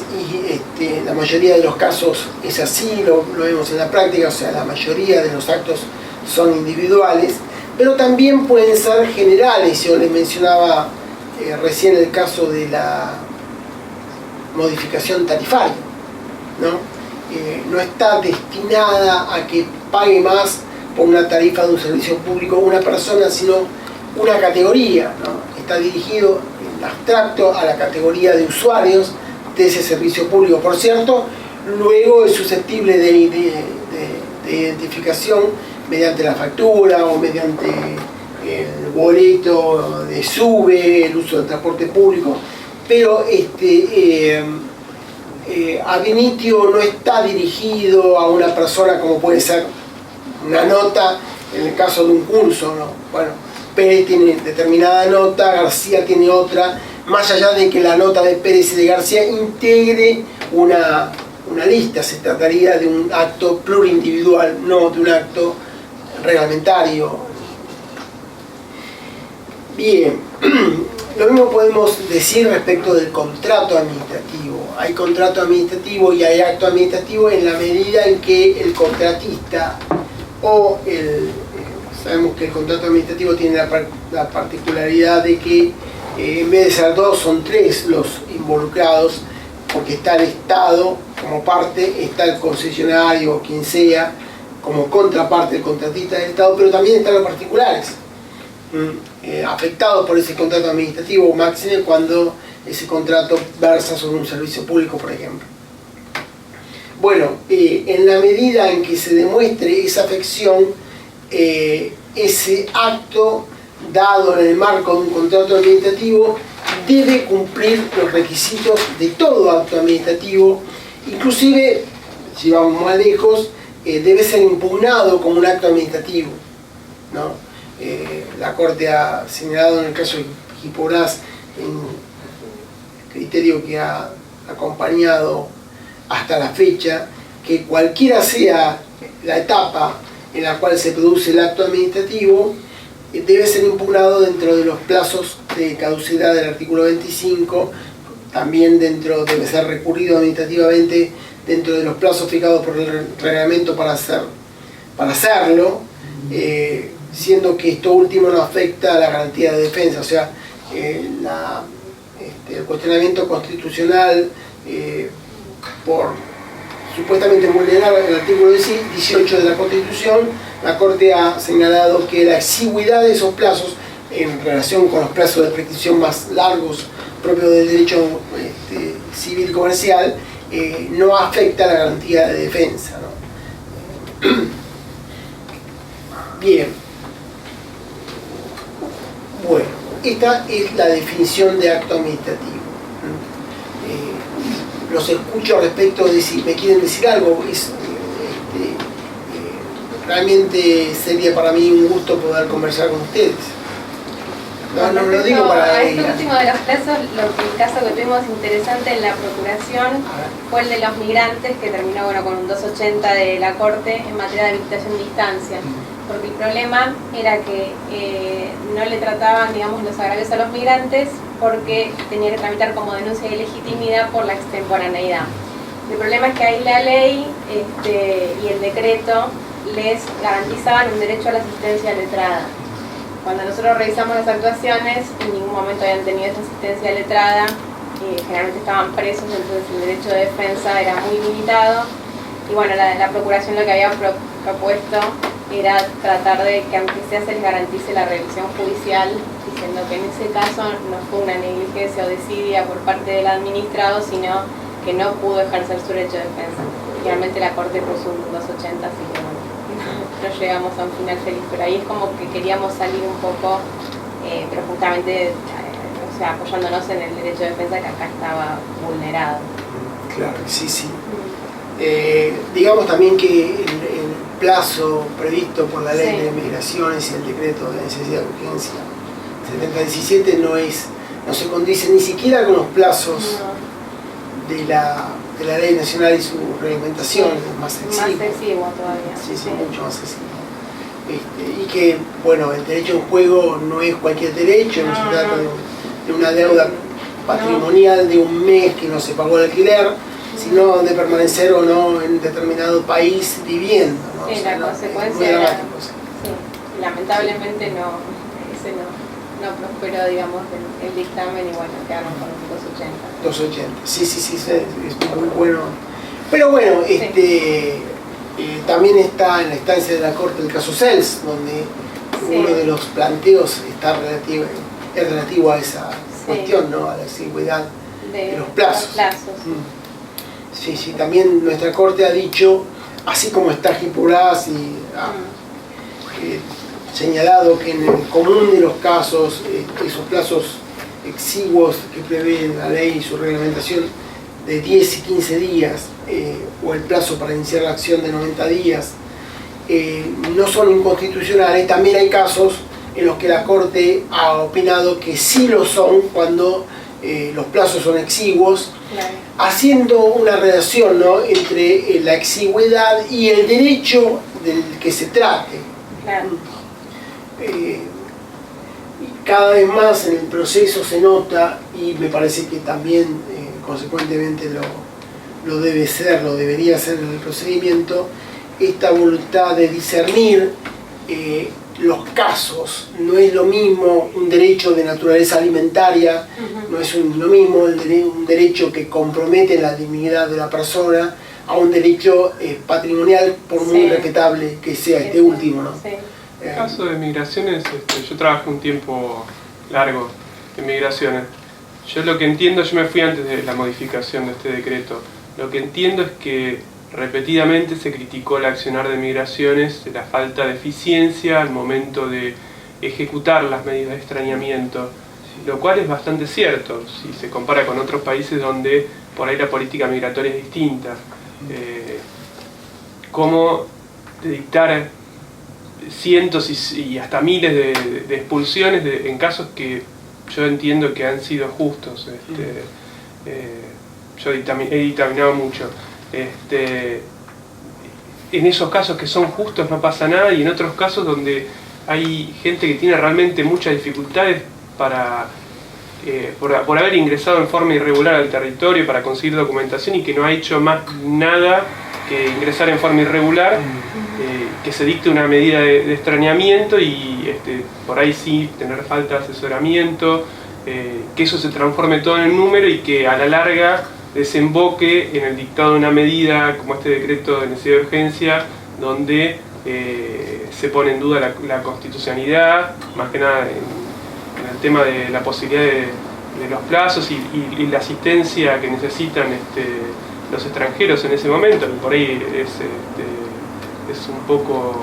y en la mayoría de los casos es así, lo vemos en la práctica, o sea, la mayoría de los actos son individuales, pero también pueden ser generales. Yo les mencionaba recién el caso de la modificación tarifaria, ¿no? No está destinada a que pague más por una tarifa de un servicio público una persona, sino una categoría, ¿no? Está dirigido en abstracto a la categoría de usuarios de ese servicio público. Por cierto, luego es susceptible de identificación mediante la factura o mediante el boleto de SUBE, el uso del transporte público, pero ab initio no está dirigido a una persona como puede ser una nota en el caso de un curso, ¿no? Bueno, Pérez tiene determinada nota, García tiene otra, más allá de que la nota de Pérez y de García integre una lista. Se trataría de un acto plurindividual, no de un acto reglamentario. Bien, lo mismo podemos decir respecto del contrato administrativo. Hay contrato administrativo y hay acto administrativo en la medida en que el contratista o sabemos que el contrato administrativo tiene la particularidad de que en vez de ser dos, son tres los involucrados, porque está el Estado como parte, está el concesionario o quien sea como contraparte del contratista del Estado, pero también están los particulares afectados por ese contrato administrativo, máxime cuando ese contrato versa sobre un servicio público, por ejemplo. Bueno, en la medida en que se demuestre esa afección, ese acto dado en el marco de un contrato administrativo debe cumplir los requisitos de todo acto administrativo, inclusive, si vamos más lejos, debe ser impugnado como un acto administrativo, ¿no? La Corte ha señalado en el caso de Giporás, en criterio que ha acompañado hasta la fecha, que cualquiera sea la etapa en la cual se produce el acto administrativo, debe ser impugnado dentro de los plazos de caducidad del artículo 25, también debe ser recurrido administrativamente dentro de los plazos fijados por el reglamento para hacerlo, siendo que esto último no afecta a la garantía de defensa, o sea, el cuestionamiento constitucional por supuestamente vulnerar el artículo 18 de la Constitución. La Corte ha señalado que la exigüidad de esos plazos en relación con los plazos de prescripción más largos propios del derecho civil comercial no afecta a la garantía de defensa, ¿no? Bien. Bueno, esta es la definición de acto administrativo. Los escucho respecto de si me quieren decir algo. Realmente sería para mí un gusto poder conversar con ustedes. No lo digo para... A este último de los casos, el caso que tuvimos interesante en la procuración fue el de los migrantes, que terminó con un 280 de la Corte en materia de habilitación de instancia. Porque el problema era que no le trataban, digamos, los agravios a los migrantes porque tenía que tramitar como denuncia de ilegitimidad por la extemporaneidad. El problema es que ahí la ley y el decreto les garantizaban un derecho a la asistencia letrada. cuando nosotros revisamos las actuaciones, en ningún momento habían tenido esa asistencia letrada, generalmente estaban presos, entonces el derecho de defensa era muy limitado. Y bueno, la Procuración lo que había propuesto era tratar de que aunque sea se les garantice la revisión judicial, diciendo que en ese caso no fue una negligencia o desidia por parte del administrado, sino que no pudo ejercer su derecho de defensa. Finalmente la Corte puso un 280, así que bueno, no llegamos a un final feliz, pero ahí es como que queríamos salir un poco, pero justamente o sea, apoyándonos en el derecho de defensa que acá estaba vulnerado. Claro, sí, sí. Digamos también que el plazo previsto por la ley de migraciones y el decreto de necesidad de urgencia 7017 no se condice ni siquiera con los plazos de la ley nacional y su reglamentación, es más exiguo. Más exiguo todavía. Sí, mucho más exiguo. Y que, bueno, el derecho en juego no es cualquier derecho, no se trata de una deuda patrimonial de un mes que no se pagó el alquiler, sino de permanecer o no en determinado país viviendo, ¿no? Sí, la consecuencia era, lamentablemente no prosperó, digamos el dictamen y bueno, quedaron con los 280. 280, sí, es muy bueno. Pero bueno, también está en la instancia de la Corte el caso Cels, donde uno de los planteos es relativo a esa cuestión, ¿no? A la exigüidad de los plazos. Sí, también nuestra Corte ha dicho, así como está Gipurás y señalado que en el común de los casos, esos plazos exiguos que prevén la ley y su reglamentación de 10 y 15 días, o el plazo para iniciar la acción de 90 días, no son inconstitucionales. También hay casos en los que la Corte ha opinado que sí lo son cuando los plazos son exiguos, haciendo una relación, ¿no?, entre la exigüidad y el derecho del que se trate. Cada vez más en el proceso se nota, y me parece que también consecuentemente lo debería ser en el procedimiento, esta voluntad de discernir los casos. No es lo mismo un derecho de naturaleza alimentaria, no es lo mismo un derecho que compromete la dignidad de la persona a un derecho patrimonial, por muy respetable que sea este último, ¿no? En el caso de migraciones, yo trabajé un tiempo largo en migraciones. Yo lo que entiendo, yo me fui antes de la modificación de este decreto, lo que entiendo es que repetidamente se criticó el accionar de migraciones, la falta de eficiencia al momento de ejecutar las medidas de extrañamiento, lo cual es bastante cierto si se compara con otros países donde por ahí la política migratoria es distinta. Cómo dictar cientos y hasta miles de expulsiones en casos que yo entiendo que han sido justos. Yo he dictaminado mucho. En esos casos que son justos no pasa nada, y en otros casos donde hay gente que tiene realmente muchas dificultades por haber ingresado en forma irregular al territorio para conseguir documentación y que no ha hecho más nada que ingresar en forma irregular, que se dicte una medida de extrañamiento y por ahí sí tener falta de asesoramiento, que eso se transforme todo en número y que a la larga desemboque en el dictado de una medida como este decreto de necesidad de urgencia, donde se pone en duda la constitucionalidad, más que nada en el tema de la posibilidad de los plazos y la asistencia que necesitan los extranjeros en ese momento, que por ahí es un poco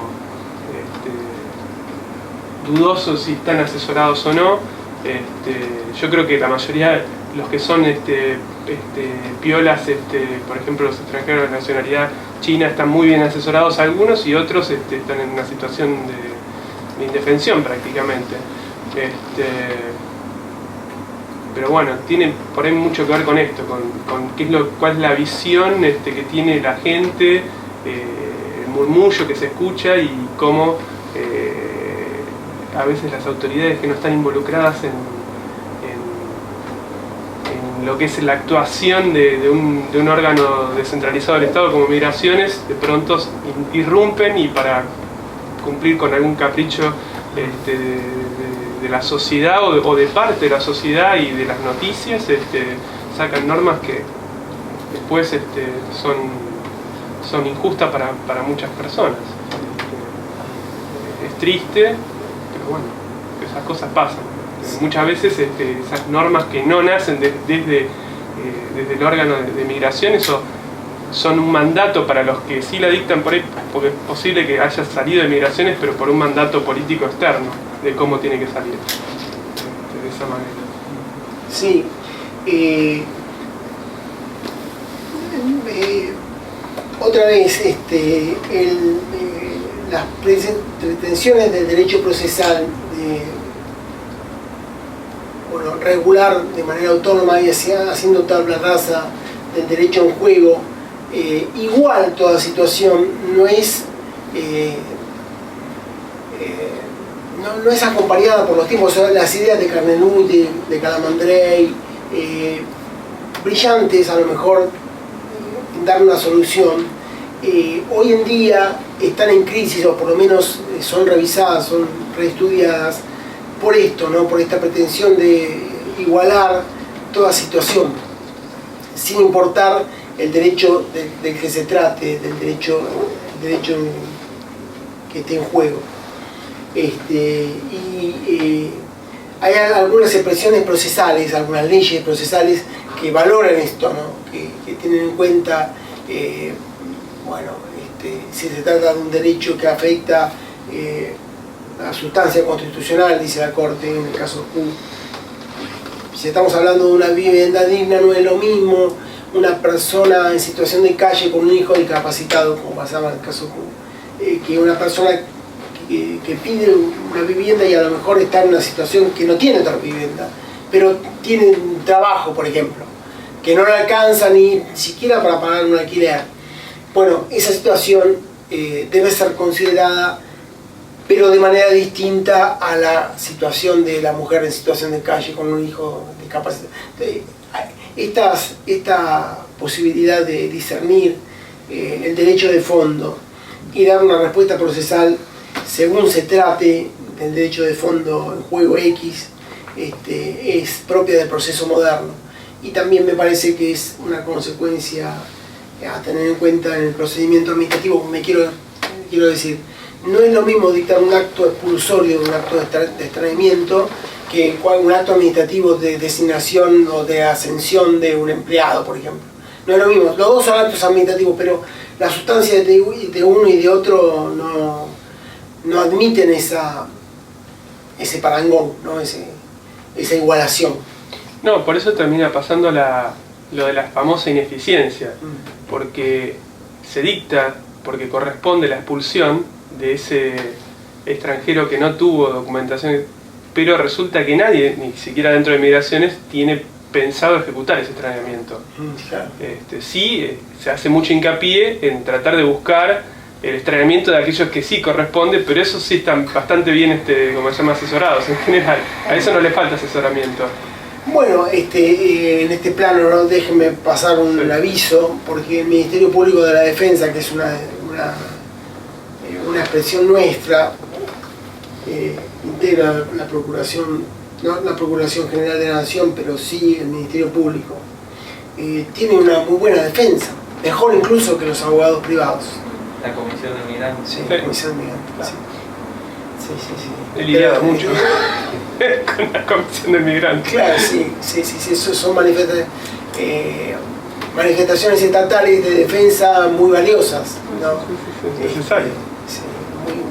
dudoso si están asesorados o no. Yo creo que la mayoría, los que son piolas, por ejemplo los extranjeros de nacionalidad china, están muy bien asesorados algunos, y otros están en una situación de indefensión prácticamente. Pero bueno, tiene por ahí mucho que ver con esto, con cuál es la visión que tiene la gente, el murmullo que se escucha y cómo a veces las autoridades que no están involucradas en lo que es la actuación de un órgano descentralizado del Estado como Migraciones, de pronto irrumpen y para cumplir con algún capricho de de la sociedad o de parte de la sociedad y de las noticias sacan normas que después son injustas para muchas personas. Es triste, pero bueno, esas cosas pasan. Muchas veces esas normas que no nacen desde el órgano de migración, eso son un mandato para los que sí la dictan por ahí, porque es posible que haya salido de migraciones, pero por un mandato político externo de cómo tiene que salir, de esa manera. Sí. Otra vez, las pretensiones del derecho procesal regular de manera autónoma y haciendo tabla rasa del derecho en juego, igual toda situación no es acompañada por los tiempos. O sea, las ideas de Carneluti, de Calamandrei, brillantes a lo mejor en dar una solución, hoy en día están en crisis, o por lo menos son revisadas, son reestudiadas por esto, ¿no? Por esta pretensión de igualar toda situación, sin importar el derecho del que se trate, el derecho que esté en juego. Hay algunas expresiones procesales, algunas leyes procesales que valoran esto, ¿no? que tienen en cuenta, si se trata de un derecho que afecta la sustancia constitucional, dice la Corte en el caso Q. Si estamos hablando de una vivienda digna, no es lo mismo una persona en situación de calle con un hijo discapacitado, como pasaba en el caso Q, que una persona que pide una vivienda y a lo mejor está en una situación que no tiene otra vivienda, pero tiene un trabajo, por ejemplo, que no le alcanza ni siquiera para pagar un alquiler. Bueno, esa situación debe ser considerada, pero de manera distinta a la situación de la mujer en situación de calle con un hijo discapacitado. Esta posibilidad de discernir el derecho de fondo y dar una respuesta procesal según se trate del derecho de fondo en juego X, es propia del proceso moderno, y también me parece que es una consecuencia a tener en cuenta en el procedimiento administrativo. Quiero decir, no es lo mismo dictar un acto expulsorio de un acto de extrañamiento que un acto administrativo de designación o de ascensión de un empleado, por ejemplo. No es lo mismo, los dos son actos administrativos, pero la sustancia de uno y de otro no admiten ese parangón, ¿no? Esa igualación. No, por eso termina pasando lo de la famosa ineficiencia, porque se dicta, porque corresponde la expulsión de ese extranjero que no tuvo documentación, pero resulta que nadie, ni siquiera dentro de migraciones, tiene pensado ejecutar ese extrañamiento. Claro. Sí, se hace mucho hincapié en tratar de buscar el extrañamiento de aquellos que sí corresponde, pero esos sí están bastante bien, como se llama, asesorados en general. A eso no le falta asesoramiento. Bueno, en este plano, ¿no? Déjenme pasar un aviso, porque el Ministerio Público de la Defensa, que es una expresión nuestra, integra la Procuración, no la Procuración General de la Nación, pero sí el Ministerio Público, tiene una muy buena defensa, mejor incluso que los abogados privados. La Comisión de Migrantes. Sí, la Comisión de Migrantes, claro. Sí. He lidiado mucho con la Comisión de Migrantes. Claro, sí, eso son manifestaciones estatales de defensa muy valiosas, ¿no? Necesarias. Sí,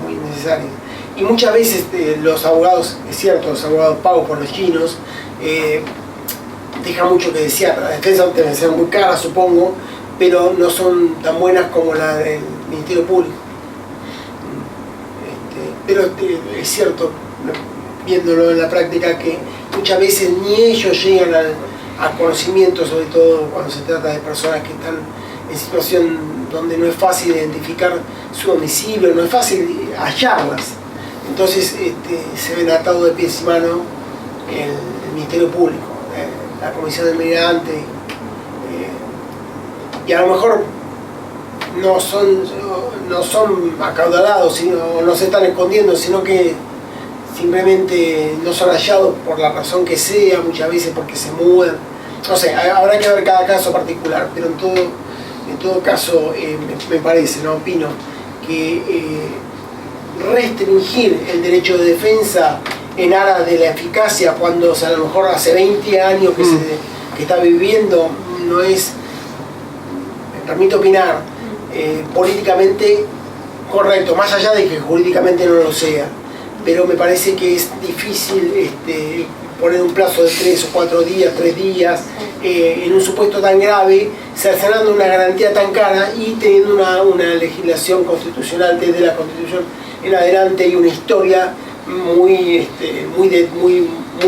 muy necesarias. Y muchas veces los abogados, es cierto, los abogados pagos por los chinos, dejan mucho que desear. La defensa debe ser muy cara, supongo, pero no son tan buenas como la del Ministerio Público. Pero es cierto, viéndolo en la práctica, que muchas veces ni ellos llegan a conocimiento, sobre todo cuando se trata de personas que están en situación donde no es fácil identificar su domicilio, no es fácil hallarlas. Entonces se ven atados de pies y manos el Ministerio Público, la Comisión del Migrante, y a lo mejor no son acaudalados, no se están escondiendo, sino que simplemente no son hallados por la razón que sea, muchas veces porque se mudan. No sé, habrá que ver cada caso particular, pero en todo caso me parece, no opino, que restringir el derecho de defensa en aras de la eficacia cuando, o sea, a lo mejor hace 20 años que está viviendo, no es, me permito opinar, políticamente correcto, más allá de que jurídicamente no lo sea, pero me parece que es difícil poner un plazo de 3 o 4 días, 3 días, en un supuesto tan grave, cercenando una garantía tan cara y teniendo una legislación constitucional desde la Constitución en adelante y una historia muy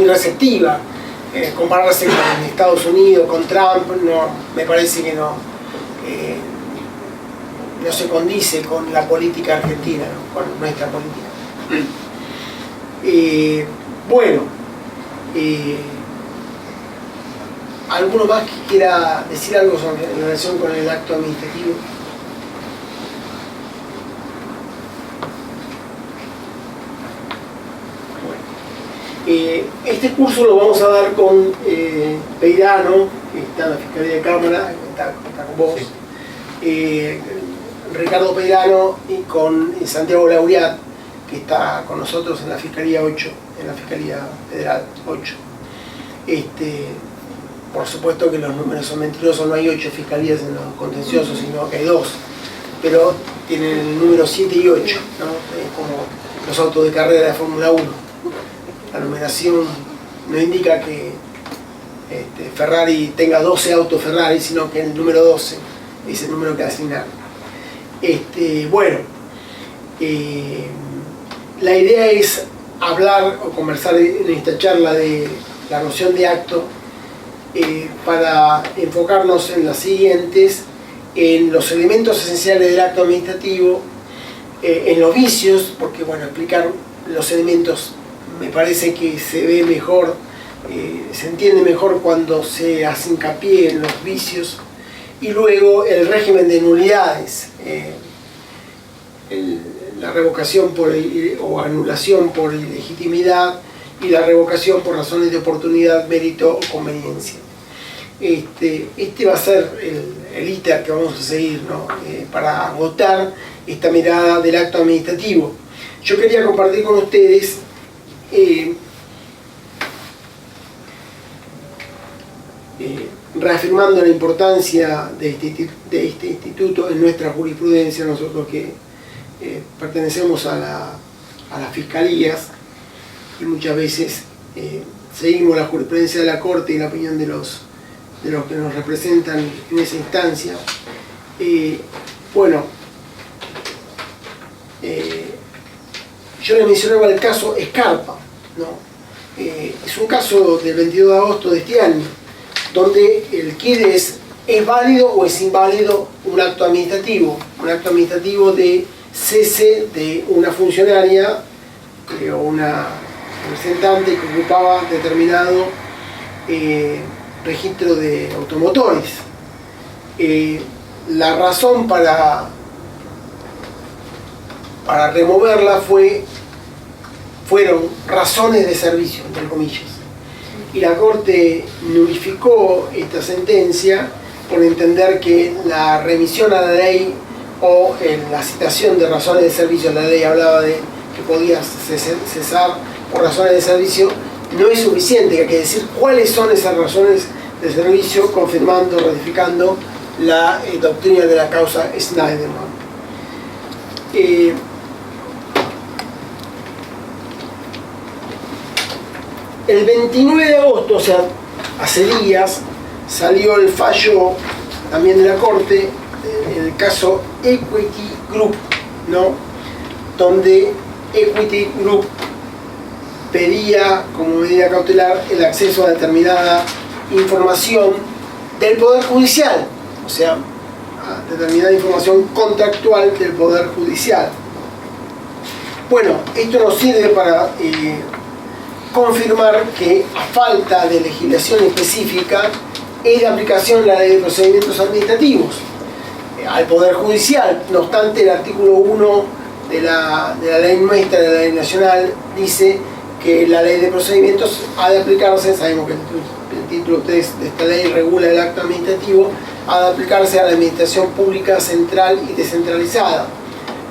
receptiva. Compararse con Estados Unidos, con Trump, no, me parece que no se condice con la política argentina, ¿no? Con nuestra política. Bueno, ¿alguno más que quiera decir algo en relación con el acto administrativo? Este curso lo vamos a dar con Peirano, que está en la Fiscalía de Cámara, está con vos, Ricardo Peirano, y con Santiago Lauriat, que está con nosotros en la Fiscalía 8, en la Fiscalía Federal 8. Por supuesto que los números son mentirosos, no hay 8 fiscalías en los contenciosos, sino que hay 2, pero tienen el número 7 y 8, ¿no? Es como los autos de carrera de Fórmula 1. La numeración no indica que Ferrari tenga 12 autos Ferrari, sino que el número 12 es el número que asignaron. Bueno, la idea es hablar o conversar en esta charla de la noción de acto para enfocarnos en las siguientes, en los elementos esenciales del acto administrativo, en los vicios, porque bueno, explicar los elementos me parece que se ve mejor, se entiende mejor cuando se hace hincapié en los vicios, y luego el régimen de nulidades, la revocación o anulación por ilegitimidad y la revocación por razones de oportunidad, mérito o conveniencia. Este va a ser el íter que vamos a seguir, ¿no? Para agotar esta mirada del acto administrativo. Yo quería compartir con ustedes reafirmando la importancia de este instituto en nuestra jurisprudencia, nosotros que pertenecemos a las fiscalías y muchas veces seguimos la jurisprudencia de la Corte y la opinión de los que nos representan en esa instancia. Bueno, yo les mencionaba el caso Scarpa, ¿no? Es un caso del 22 de agosto de este año, donde el quid es válido o es inválido un acto administrativo de cese de una funcionaria o una representante que ocupaba determinado registro de automotores. La razón para removerla fueron razones de servicio, entre comillas. Y la Corte nulificó esta sentencia por entender que la remisión a la ley o en la citación de razones de servicio, la ley hablaba de que podía cesar por razones de servicio, no es suficiente, hay que decir cuáles son esas razones de servicio, confirmando, ratificando la doctrina de la causa Schneiderman. El 29 de agosto, o sea, hace días, salió el fallo también de la Corte, en el caso Equity Group, ¿no? Donde Equity Group pedía como medida cautelar el acceso a determinada información del Poder Judicial, o sea, a determinada información contractual del Poder Judicial. Bueno, esto nos sirve para confirmar que a falta de legislación específica es de aplicación la ley de procedimientos administrativos al Poder Judicial. No obstante, el artículo 1 de la ley nuestra, de la ley nacional, dice que la ley de procedimientos ha de aplicarse, sabemos que el título 3 de esta ley regula el acto administrativo, ha de aplicarse a la administración pública central y descentralizada.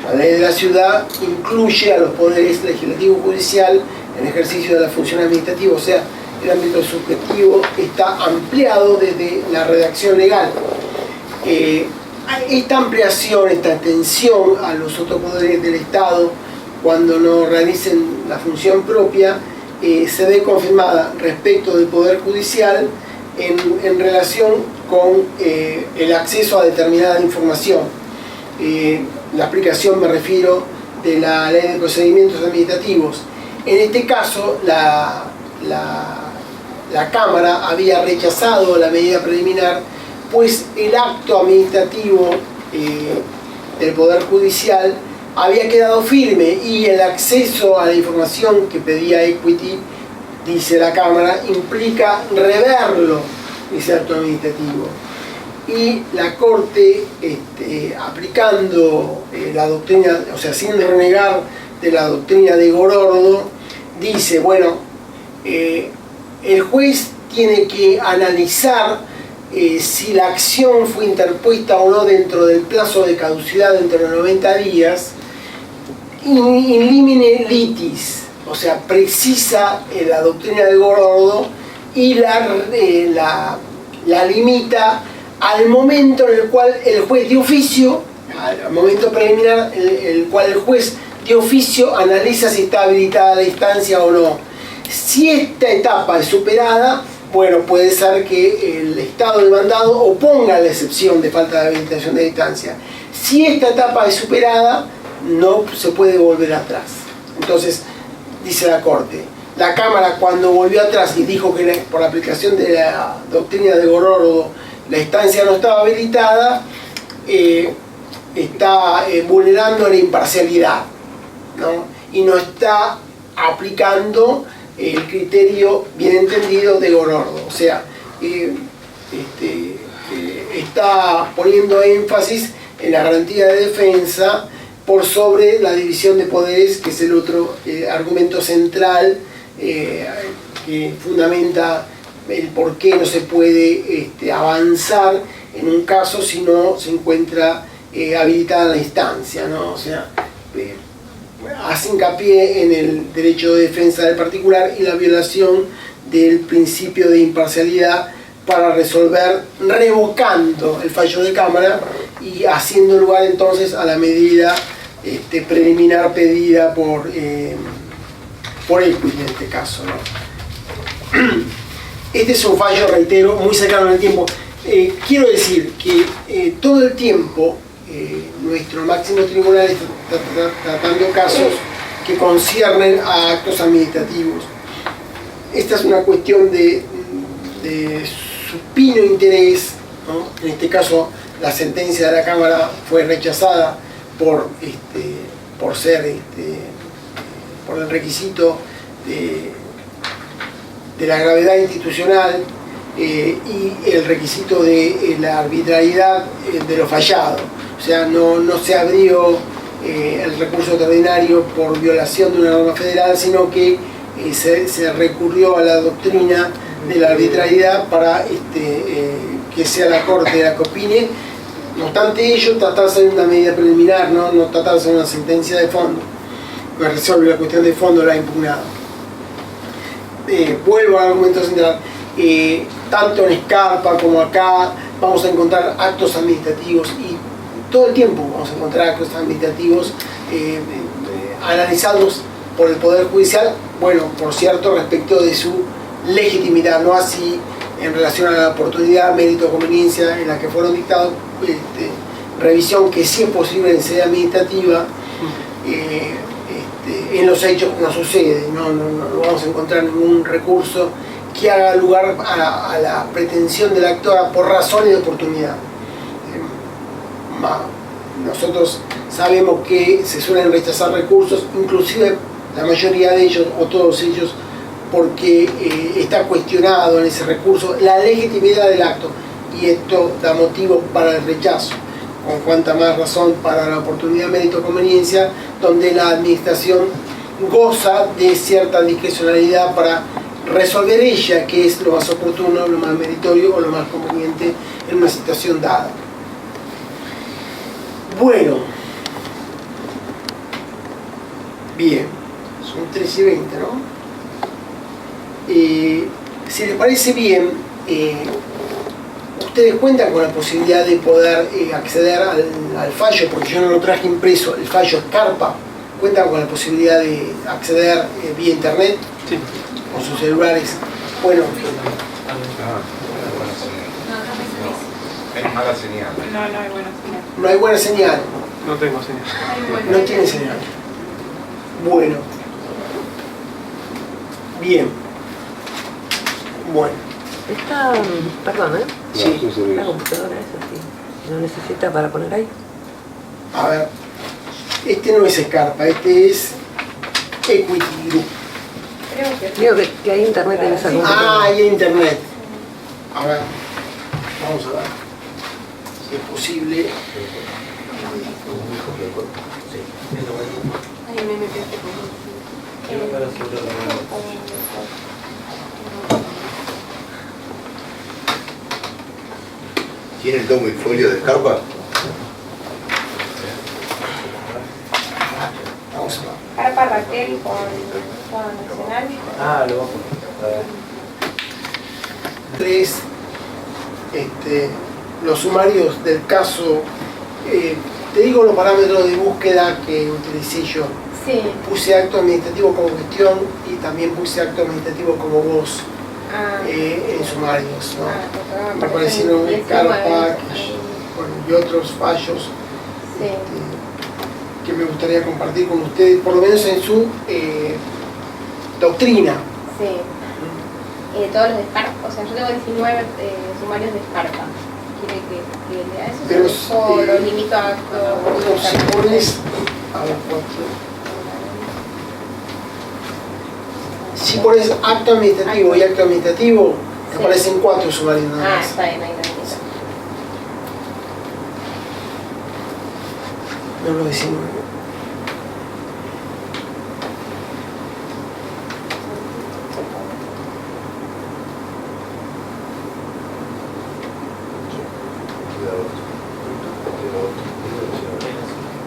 La ley de la ciudad incluye a los poderes legislativo y judicial en ejercicio de la función administrativa, o sea, el ámbito subjetivo está ampliado desde la redacción legal. Esta ampliación, esta extensión a los otros poderes del Estado cuando no realicen la función propia se ve confirmada respecto del Poder Judicial en relación con el acceso a determinada información. La aplicación, me refiero, de la Ley de Procedimientos Administrativos. En este caso, la Cámara había rechazado la medida preliminar, pues el acto administrativo del Poder Judicial había quedado firme y el acceso a la información que pedía Equity, dice la Cámara, implica reverlo ese acto administrativo. Y la Corte, aplicando la doctrina, o sea, sin renegar de la doctrina de Gorordo, dice, bueno, el juez tiene que analizar si la acción fue interpuesta o no dentro del plazo de caducidad dentro de 90 días, in limine litis, o sea, precisa la doctrina de Gorordo y la limita al momento en el cual el juez de oficio, al momento preliminar, el cual el juez de oficio analiza si está habilitada la instancia o no. Si esta etapa es superada, bueno, puede ser que el Estado demandado oponga la excepción de falta de habilitación de instancia. Si esta etapa es superada, no se puede volver atrás. Entonces, dice la Corte, la Cámara cuando volvió atrás y dijo que por la aplicación de la doctrina de Gorordo la instancia no estaba habilitada, está vulnerando la imparcialidad, ¿no? Y no está aplicando el criterio bien entendido de Gorordo, o sea, está poniendo énfasis en la garantía de defensa por sobre la división de poderes, que es el otro argumento central que fundamenta el por qué no se puede avanzar en un caso si no se encuentra habilitada la instancia, ¿no? O sea, hace hincapié en el derecho de defensa del particular y la violación del principio de imparcialidad para resolver revocando el fallo de Cámara y haciendo lugar entonces a la medida preliminar pedida por Equity en este caso, ¿no? Este es un fallo, reitero, muy cercano en el tiempo. Quiero decir que todo el tiempo nuestro máximo tribunal está tratando casos que conciernen a actos administrativos. Esta es una cuestión de supino interés, ¿no? En este caso, la sentencia de la Cámara fue rechazada por el requisito de la gravedad institucional y el requisito de la arbitrariedad de lo fallado. O sea, no se abrió el recurso extraordinario por violación de una norma federal, sino que se recurrió a la doctrina de la arbitrariedad para que sea la Corte la que opine. No obstante ello, tratarse de una medida preliminar, no tratarse de una sentencia de fondo, que resuelve la cuestión de fondo la impugnada. Vuelvo al argumento central. Tanto en Scarpa como acá vamos a encontrar actos administrativos y todo el tiempo vamos a encontrar actos administrativos analizados por el Poder Judicial, bueno, por cierto, respecto de su legitimidad, no así en relación a la oportunidad, mérito, conveniencia en la que fueron dictados, revisión que sí es posible en sede administrativa. En los hechos no sucede, no vamos a encontrar ningún recurso que haga lugar a la pretensión del actor por razones de oportunidad. Nosotros sabemos que se suelen rechazar recursos, inclusive la mayoría de ellos o todos ellos, porque está cuestionado en ese recurso la legitimidad del acto y esto da motivo para el rechazo, con cuanta más razón para la oportunidad, mérito, conveniencia, donde la administración goza de cierta discrecionalidad para resolver ella qué es lo más oportuno, lo más meritorio o lo más conveniente en una situación dada. Bueno, bien, son 3 y 20, ¿no? Si les parece bien, ustedes cuentan con la posibilidad de poder acceder al fallo, porque yo no lo traje impreso, el fallo Scarpa. ¿Cuentan con la posibilidad de acceder vía internet? Sí. Con sus celulares. Bueno. Hay mala señal. No hay buena señal. No hay buena señal. No tengo señal. No tiene señal. Bueno. Bien. Bueno. Esta, perdón, Sí. La computadora esa, sí. ¿Lo necesita para poner ahí? A ver. Este no es Scarpa, este es Equity Group. Creo que hay internet en esa computadora. Ah, hay internet. A ver. Vamos a ver si es posible. ¿Tiene el tomo y folio de Scarpa? Vamos a ver. Scarpa Raquel con Nacional. Ah, lo vamos a ver. 3. Los sumarios del caso. Te digo los parámetros de búsqueda que utilicé yo. Sí. Puse acto administrativo como cuestión y también puse acto administrativo como voz en sumarios, ¿no? Me aparecieron Scarpa y otros fallos que me gustaría compartir con ustedes, por lo menos en su doctrina. Sí. Todos los de Scarpa, o sea, yo tengo 19 sumarios de Scarpa. ¿Quiere que lea eso? Pero ¿O lo limito a acto? Si pones, a ver, si pones acto administrativo y acto administrativo, te aparecen 4 sumarios nada más. Está bien, ahí lo limito. No lo decimos.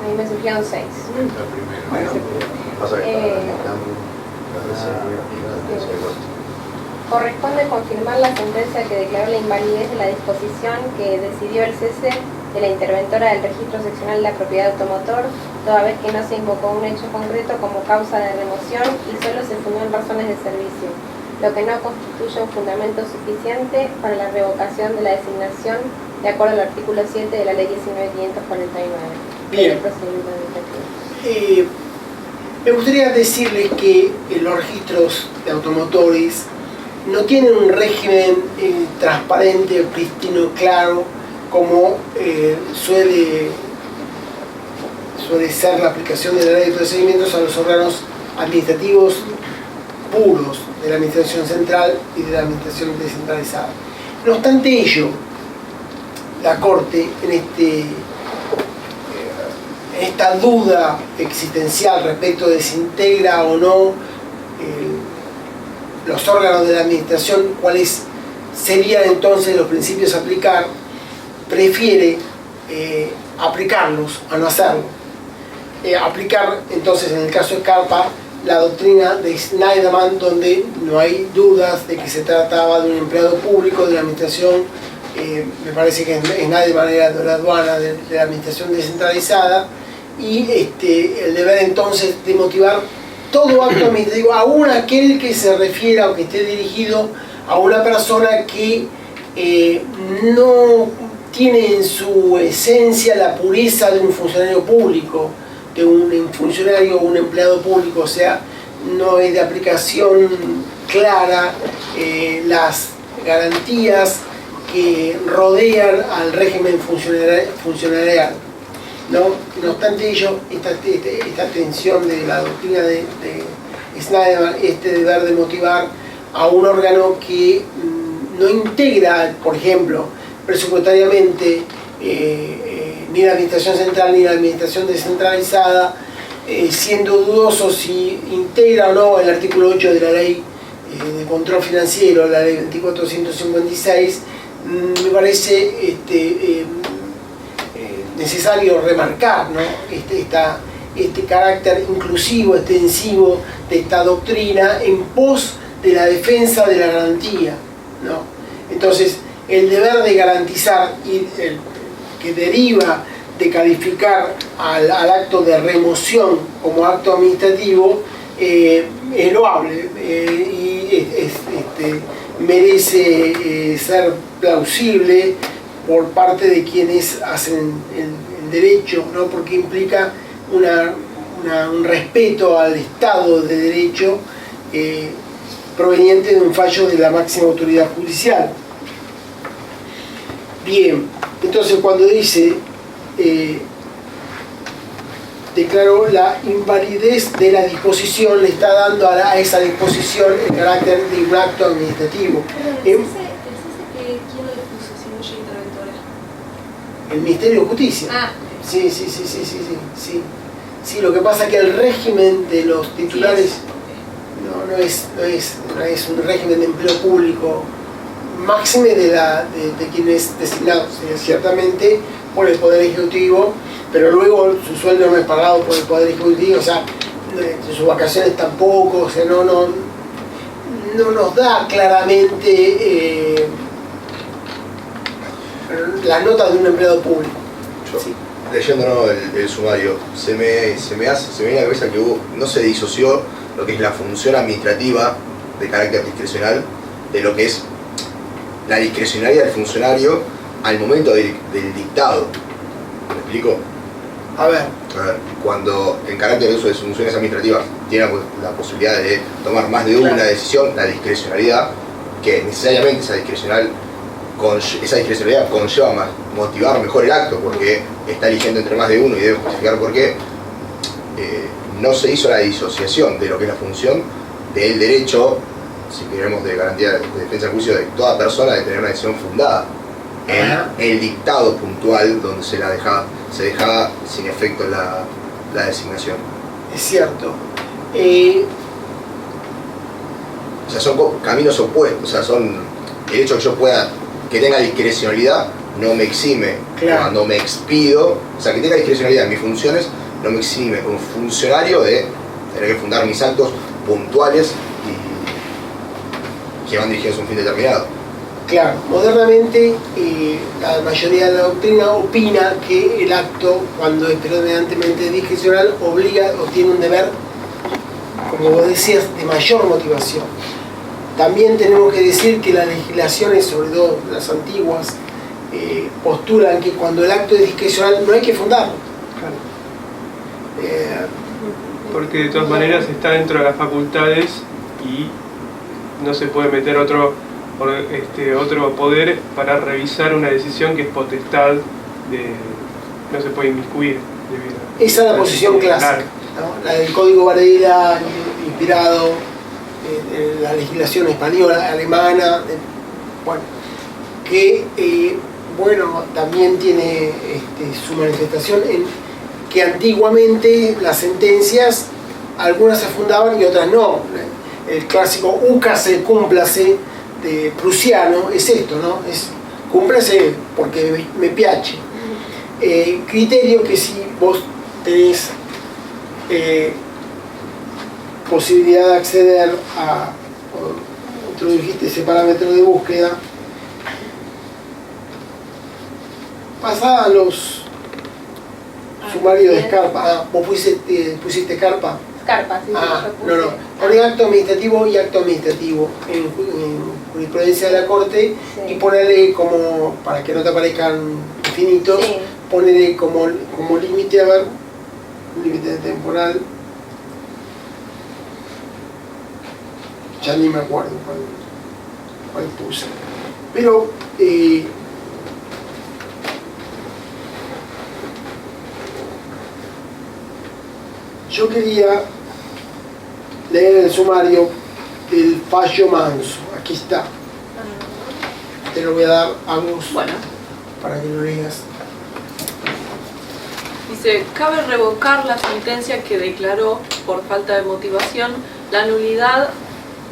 Ahí me surgieron 6. Bueno, Corresponde confirmar la sentencia que declaró la invalidez de la disposición que decidió el cese de la interventora del registro seccional de la propiedad automotor, toda vez que no se invocó un hecho concreto como causa de remoción y solo se fundó en razones de servicio, lo que no constituye un fundamento suficiente para la revocación de la designación de acuerdo al artículo 7 de la ley 19.549. Bien. Me gustaría decirles que los registros de automotores no tienen un régimen transparente, prístino, claro, como suele ser la aplicación de la ley de procedimientos a los órganos administrativos puros de la administración central y de la administración descentralizada. No obstante ello, la Corte en esta duda existencial respecto de si integra o no los órganos de la administración, cuáles serían entonces los principios a aplicar, prefiere aplicarlos a no hacerlo. Aplicar entonces en el caso de Scarpa la doctrina de Schneiderman, donde no hay dudas de que se trataba de un empleado público de la administración, me parece que Schneiderman era de la aduana, de la administración descentralizada, y el deber entonces de motivar todo acto administrativo, aún aquel que se refiera o que esté dirigido a una persona que no tiene en su esencia la pureza de un funcionario público, de un funcionario o un empleado público, o sea, no es de aplicación clara las garantías que rodean al régimen funcionarial. No obstante ello, esta tensión de la doctrina de Schneiderman, deber de motivar a un órgano que no integra, por ejemplo, presupuestariamente ni la administración central ni la administración descentralizada, siendo dudoso si integra o no el artículo 8 de la ley de control financiero, la ley 2456, me parece necesario remarcar, ¿no? este carácter inclusivo, extensivo de esta doctrina en pos de la defensa de la garantía, ¿no? Entonces, el deber de garantizar y el que deriva de calificar al acto de remoción como acto administrativo es loable y merece ser plausible por parte de quienes hacen el derecho, ¿no? Porque implica un respeto al Estado de Derecho proveniente de un fallo de la máxima autoridad judicial. Bien, entonces cuando dice declaró la invalidez de la disposición, le está dando a esa disposición el carácter de un acto administrativo. ¿Quién lo dispuso si no llega interventora? El Ministerio de Justicia. Ah. Sí, lo que pasa es que el régimen de los titulares no es un régimen de empleo público, máxime de quien es designado, ciertamente por el Poder Ejecutivo, pero luego su sueldo no es pagado por el Poder Ejecutivo, o sea, sus vacaciones tampoco, o sea, no nos da claramente las notas de un empleado público. Sí. Leyendo el sumario, se me viene a la cabeza que no se disoció lo que es la función administrativa de carácter discrecional de lo que es la discrecionalidad del funcionario al momento del dictado. ¿Me explico? A ver, cuando en carácter de uso de sus funciones administrativas tiene la posibilidad de tomar más de una decisión, la discrecionalidad, que necesariamente esa discrecionalidad conlleva más, motivar mejor el acto, porque está eligiendo entre más de uno y debe justificar por qué. No se hizo la disociación de lo que es la función del derecho, si queremos, de garantía de defensa del juicio de toda persona de tener una decisión fundada en el dictado puntual donde se dejaba sin efecto la designación. Es cierto. O sea, son caminos opuestos, o sea, son el hecho que tenga discrecionalidad no me exime, cuando me expido, o sea, que tenga discrecionalidad en mis funciones no me exime como funcionario de tener que fundar mis actos puntuales y que van dirigidos a un fin determinado. Claro, modernamente la mayoría de la doctrina opina que el acto, cuando es predominantemente discrecional, obliga o tiene un deber, como vos decías, de mayor motivación. También tenemos que decir que las legislaciones, sobre todo las antiguas, postulan que cuando el acto es discrecional no hay que fundarlo. Porque de todas maneras está dentro de las facultades y no se puede meter otro poder para revisar una decisión que es potestad no se puede inmiscuir. Esa es la posición clásica, ¿no? La del Código Varela, inspirado en la legislación española, alemana, que también tiene su manifestación en que antiguamente las sentencias, algunas se fundaban y otras no. El clásico úcase, cúmplase de prusiano es esto, ¿no? Es cúmplase porque me piace. Criterio que si vos tenés posibilidad de acceder a, introdujiste ese parámetro de búsqueda, pasá los sumarios de Scarpa. ¿Vos pusiste Scarpa? Scarpa, sí. No. Poné acto administrativo y acto administrativo en jurisprudencia de la Corte, sí. Y ponele como, para que no te aparezcan infinitos, sí. Ponele como límite, a ver, límite temporal. Ya ni me acuerdo cuál puse. Pero yo quería leer el sumario del fallo Manso. Aquí está. Te lo voy a dar a vos, para que lo leas. Dice, cabe revocar la sentencia que declaró, por falta de motivación, la nulidad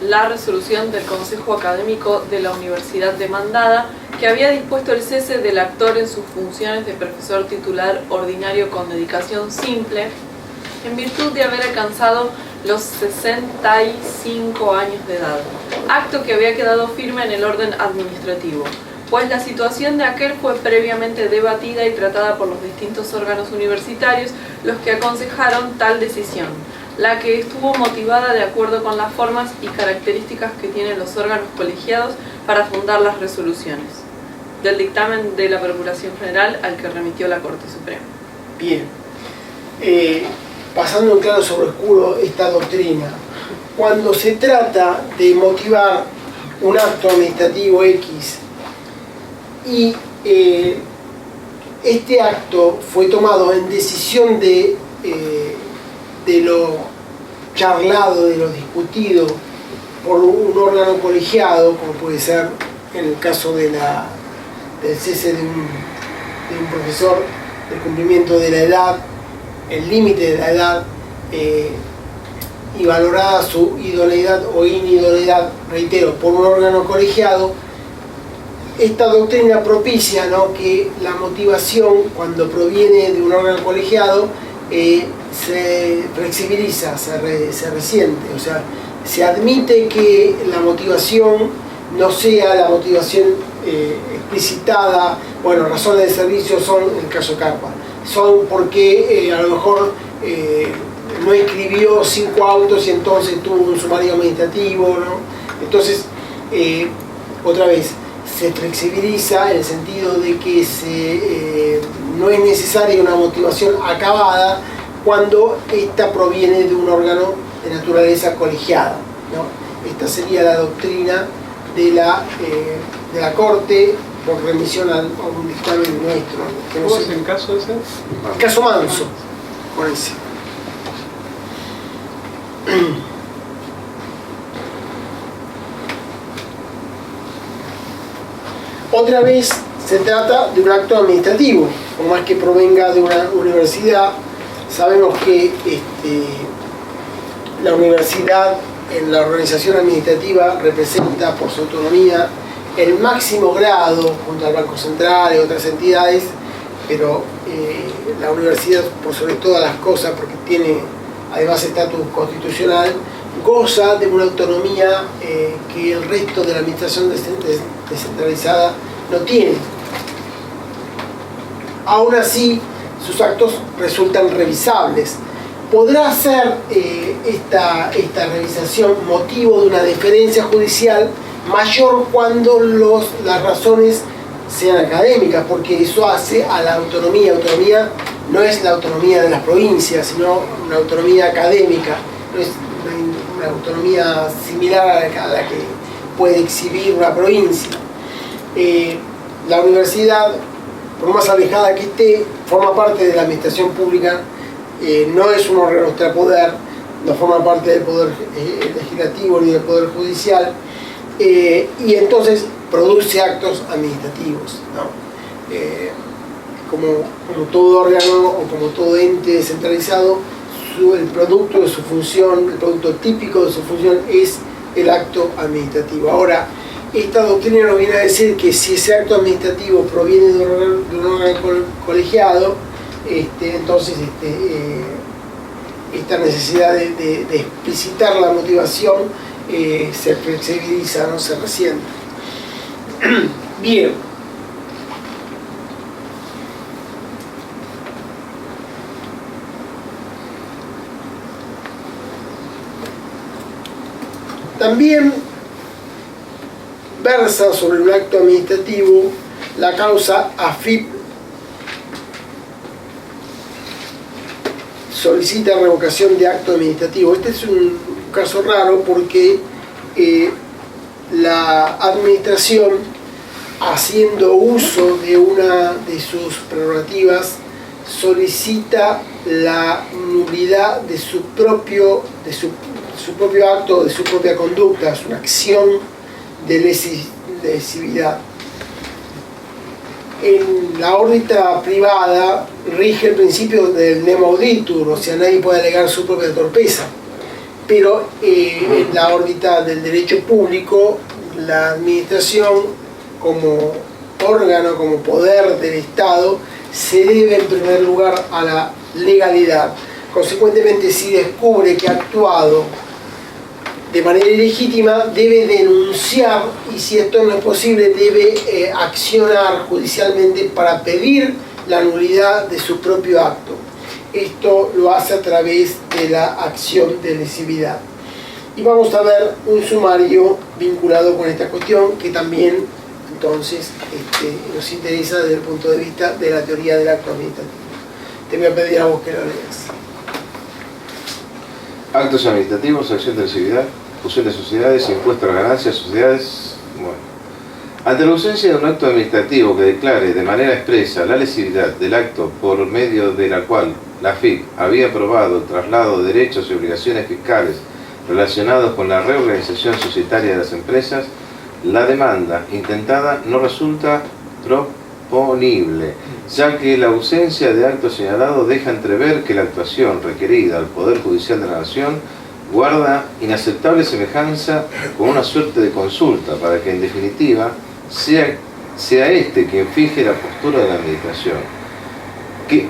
la resolución del Consejo Académico de la Universidad demandada, que había dispuesto el cese del actor en sus funciones de profesor titular ordinario con dedicación simple, en virtud de haber alcanzado los 65 años de edad, acto que había quedado firme en el orden administrativo, pues la situación de aquel fue previamente debatida y tratada por los distintos órganos universitarios, los que aconsejaron tal decisión, la que estuvo motivada de acuerdo con las formas y características que tienen los órganos colegiados para fundar las resoluciones, del dictamen de la Procuración General al que remitió la Corte Suprema. Bien. Pasando en claro sobre oscuro esta doctrina, cuando se trata de motivar un acto administrativo X y este acto fue tomado en decisión de lo charlado, de lo discutido por un órgano colegiado, como puede ser en el caso del cese de un profesor, del cumplimiento de la edad, el límite de la edad y valorada su idoneidad o inidoneidad, reitero, por un órgano colegiado, esta doctrina propicia, ¿no?, que la motivación, cuando proviene de un órgano colegiado, se flexibiliza, se resiente, o sea, se admite que la motivación no sea la motivación explicitada. Bueno, razones de servicio son, en el caso Carpa, son porque a lo mejor no inscribió 5 autos y entonces tuvo un sumario administrativo, ¿no? Entonces, otra vez, se flexibiliza en el sentido de que no es necesaria una motivación acabada cuando esta proviene de un órgano de naturaleza colegiada, ¿no? Esta sería la doctrina de la Corte por remisión a un dictamen nuestro. ¿Cómo es el caso ese? El caso Manso, con ese. Otra vez se trata de un acto administrativo, por más que provenga de una universidad. Sabemos que la universidad en la organización administrativa representa por su autonomía el máximo grado junto al Banco Central y otras entidades, pero la universidad, por sobre todas las cosas, porque tiene además estatus constitucional, goza de una autonomía que el resto de la administración descentralizada no tiene. Aún así, sus actos resultan revisables. ¿Podrá ser esta revisación motivo de una deferencia judicial mayor cuando las razones sean académicas? Porque eso hace a la autonomía. Autonomía no es la autonomía de las provincias, sino una autonomía académica. No es una autonomía similar a la que puede exhibir una provincia. La universidad, por más alejada que esté, forma parte de la administración pública, no es un órgano extrapoder, no forma parte del poder legislativo ni del poder judicial, y entonces produce actos administrativos, ¿no? Como todo órgano o como todo ente descentralizado, el producto de su función, el producto típico de su función es el acto administrativo. Ahora, esta doctrina nos viene a decir que si ese acto administrativo proviene de un órgano colegiado, entonces esta necesidad de explicitar la motivación se flexibiliza, no se resiente. Bien. También versa sobre un acto administrativo la causa AFIP, solicita revocación de acto administrativo. Este es un caso raro porque la administración, haciendo uso de una de sus prerrogativas, solicita la nulidad de su propio acto, de su propia conducta, es una acción de lesividad. En la órbita privada rige el principio del nemo auditur, o sea, nadie puede alegar su propia torpeza. Pero en la órbita del derecho público, la administración como órgano, como poder del Estado, se debe en primer lugar a la legalidad. Consecuentemente, si descubre que ha actuado de manera ilegítima, debe denunciar, y si esto no es posible, debe accionar judicialmente para pedir la nulidad de su propio acto. Esto lo hace a través de la acción de lesividad. Y vamos a ver un sumario vinculado con esta cuestión que también entonces nos interesa desde el punto de vista de la teoría del acto administrativo. Te voy a pedir a vos que lo leas. Actos administrativos, acción de lesividad, fusión de sociedades, impuesto a la ganancia de sociedades. Bueno. Ante la ausencia de un acto administrativo que declare de manera expresa la lesividad del acto por medio de la cual la FIP había aprobado el traslado de derechos y obligaciones fiscales relacionados con la reorganización societaria de las empresas, la demanda intentada no resulta proponible, ya que la ausencia de acto señalado deja entrever que la actuación requerida al Poder Judicial de la Nación guarda inaceptable semejanza con una suerte de consulta para que en definitiva sea este quien fije la postura de la administración,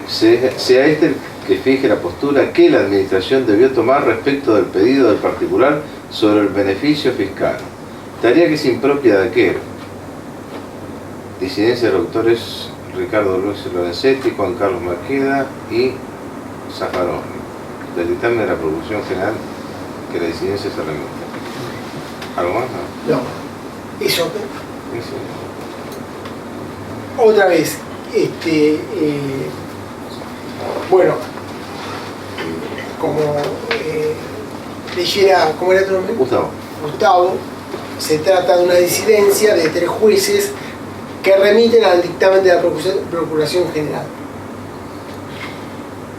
sea este el que fije la postura que la administración debió tomar respecto del pedido del particular sobre el beneficio fiscal, tarea que es impropia de aquel. Disidencia de los doctores Ricardo Luis Lorenzetti, Juan Carlos Marqueda y Zaffaroni, del dictamen de la Procuración General que la disidencia se remite. ¿Algo más? No. Eso. Otra vez, bueno, como leyera, ¿cómo era tu nombre? Gustavo, se trata de una disidencia de 3 jueces que remiten al dictamen de la Procuración General.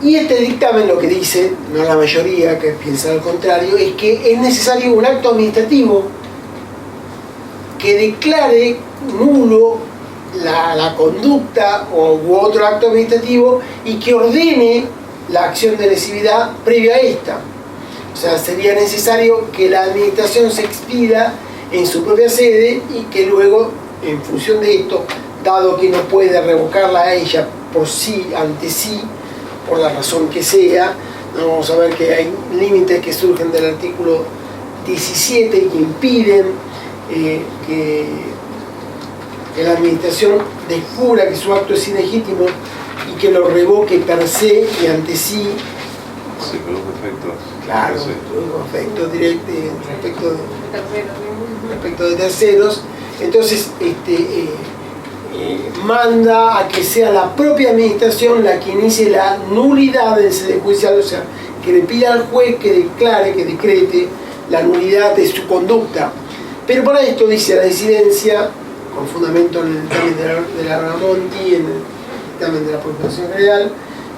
Y este dictamen lo que dice, no la mayoría que piensa al contrario, es que es necesario un acto administrativo que declare nulo la conducta u otro acto administrativo y que ordene la acción de lesividad previa a esta. O sea, sería necesario que la administración se expida en su propia sede y que luego, en función de esto, dado que no puede revocarla a ella por sí, ante sí, por la razón que sea, vamos a ver que hay límites que surgen del artículo 17 y que impiden que la administración descubra que su acto es ilegítimo y que lo revoque per se y ante sí. Sí, produjo efectos. Claro, produjo efectos directos respecto de terceros. Entonces, manda a que sea la propia administración la que inicie la nulidad del sede judicial, o sea, que le pida al juez que declare, que decrete la nulidad de su conducta. Pero para esto, dice la disidencia, con fundamento en el dictamen de la Ramonti, en el dictamen de la Procuración General,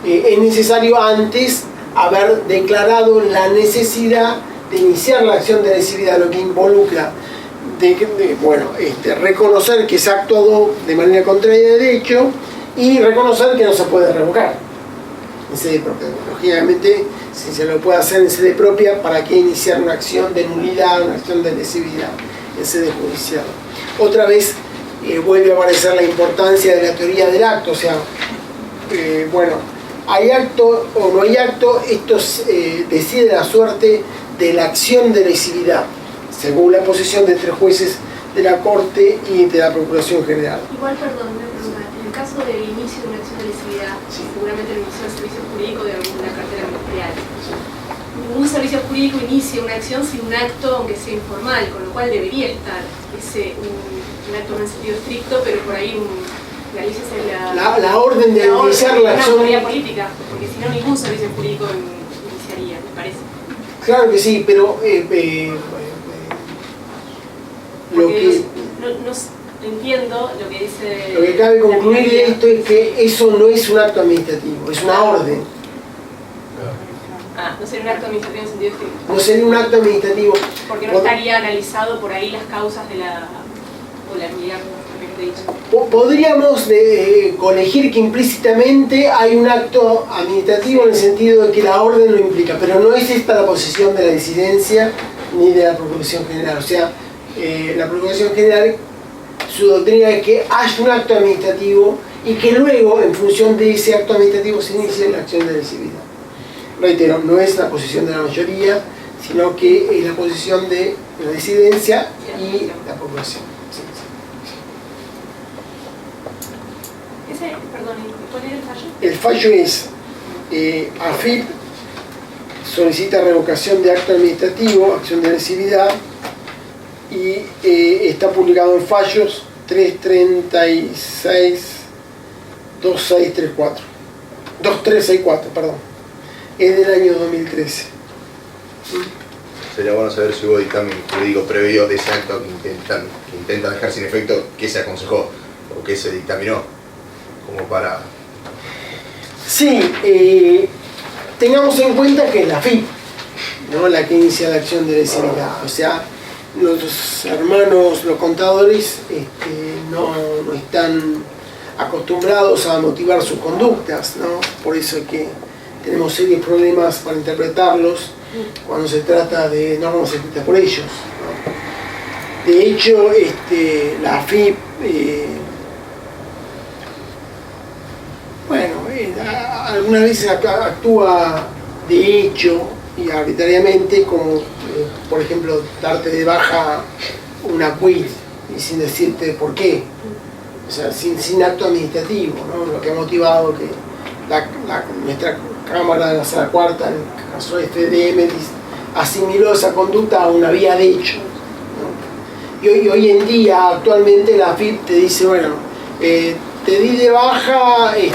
es necesario antes haber declarado la necesidad de iniciar la acción de lesividad, lo que involucra reconocer que se ha actuado de manera contraria al derecho y reconocer que no se puede revocar en sede propia. Lógicamente, si se lo puede hacer en sede propia, ¿para qué iniciar una acción de nulidad, una acción de lesividad en sede judicial? Otra vez vuelve a aparecer la importancia de la teoría del acto, o sea, hay acto o no hay acto, esto decide la suerte de la acción de lesividad, según la posición de 3 jueces de la Corte y de la Procuración General. Igual, perdón, una pregunta. En el caso del inicio de una acción de lesividad, sí, seguramente el inicio del servicio jurídico de alguna cartera ministerial. Sí. Ningún servicio jurídico inicia una acción sin un acto, aunque sea informal, con lo cual debería estar un acto en un sentido estricto, pero por ahí la orden de iniciar la acción. Una autoridad política, porque si no, ningún servicio jurídico iniciaría, me parece. Claro que sí, pero no entiendo lo que dice. Lo que cabe concluir de esto es que eso no es un acto administrativo, es una orden. No sería un acto administrativo en sentido estricto. No sería un acto administrativo. Porque no estaría analizado por ahí las causas de la nulidad. Podríamos colegir que implícitamente hay un acto administrativo en el sentido de que la orden lo implica, pero no es esta la posición de la disidencia ni de la Procuración General. O sea, la Procuración General, su doctrina es que hay un acto administrativo y que luego, en función de ese acto administrativo, se inicia la acción de lesividad. Reitero, no es la posición de la mayoría, sino que es la posición de la disidencia y la Procuración. ¿Cuál era el fallo? El fallo es, AFIP solicita revocación de acto administrativo, acción de lesividad, y está publicado en fallos 2364, perdón. Es del año 2013. Sería bueno saber si hubo dictamen jurídico previo de ese acto que intentan dejar sin efecto, qué se aconsejó o qué se dictaminó, como para... Sí, tengamos en cuenta que es la AFIP, ¿no?, la que inicia la acción de lesividad. O sea, los hermanos, los contadores, no están acostumbrados a motivar sus conductas, ¿no? Por eso es que tenemos serios problemas para interpretarlos cuando se trata de normas escritas por ellos, ¿no? De hecho, la AFIP, algunas veces actúa de hecho y arbitrariamente, como por ejemplo darte de baja una quit y sin decirte por qué, o sea, sin acto administrativo, ¿no? Lo que ha motivado que nuestra Cámara de la Sala Cuarta, en el caso de FDM, asimiló esa conducta a una vía de hecho, ¿no? Y hoy en día, actualmente, la AFIP te dice, bueno, te di de baja y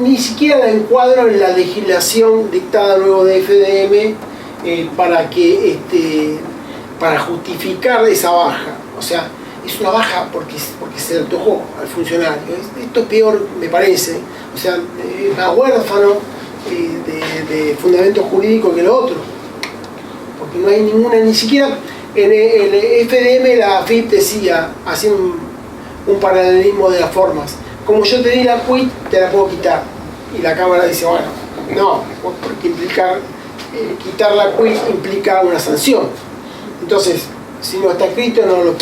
ni siquiera la encuadro en la legislación dictada luego de FDM para justificar esa baja. O sea, es una baja porque se le antojó al funcionario. Esto es peor, me parece. O sea, más huérfano de fundamento jurídico que lo otro. Porque no hay ninguna, ni siquiera en el FDM la AFIP decía, hacía un paralelismo de las formas. Como yo te di la quit, te la puedo quitar. Y la Cámara dice, bueno, no, porque quitar la quit implica una sanción. Entonces, si no está escrito, no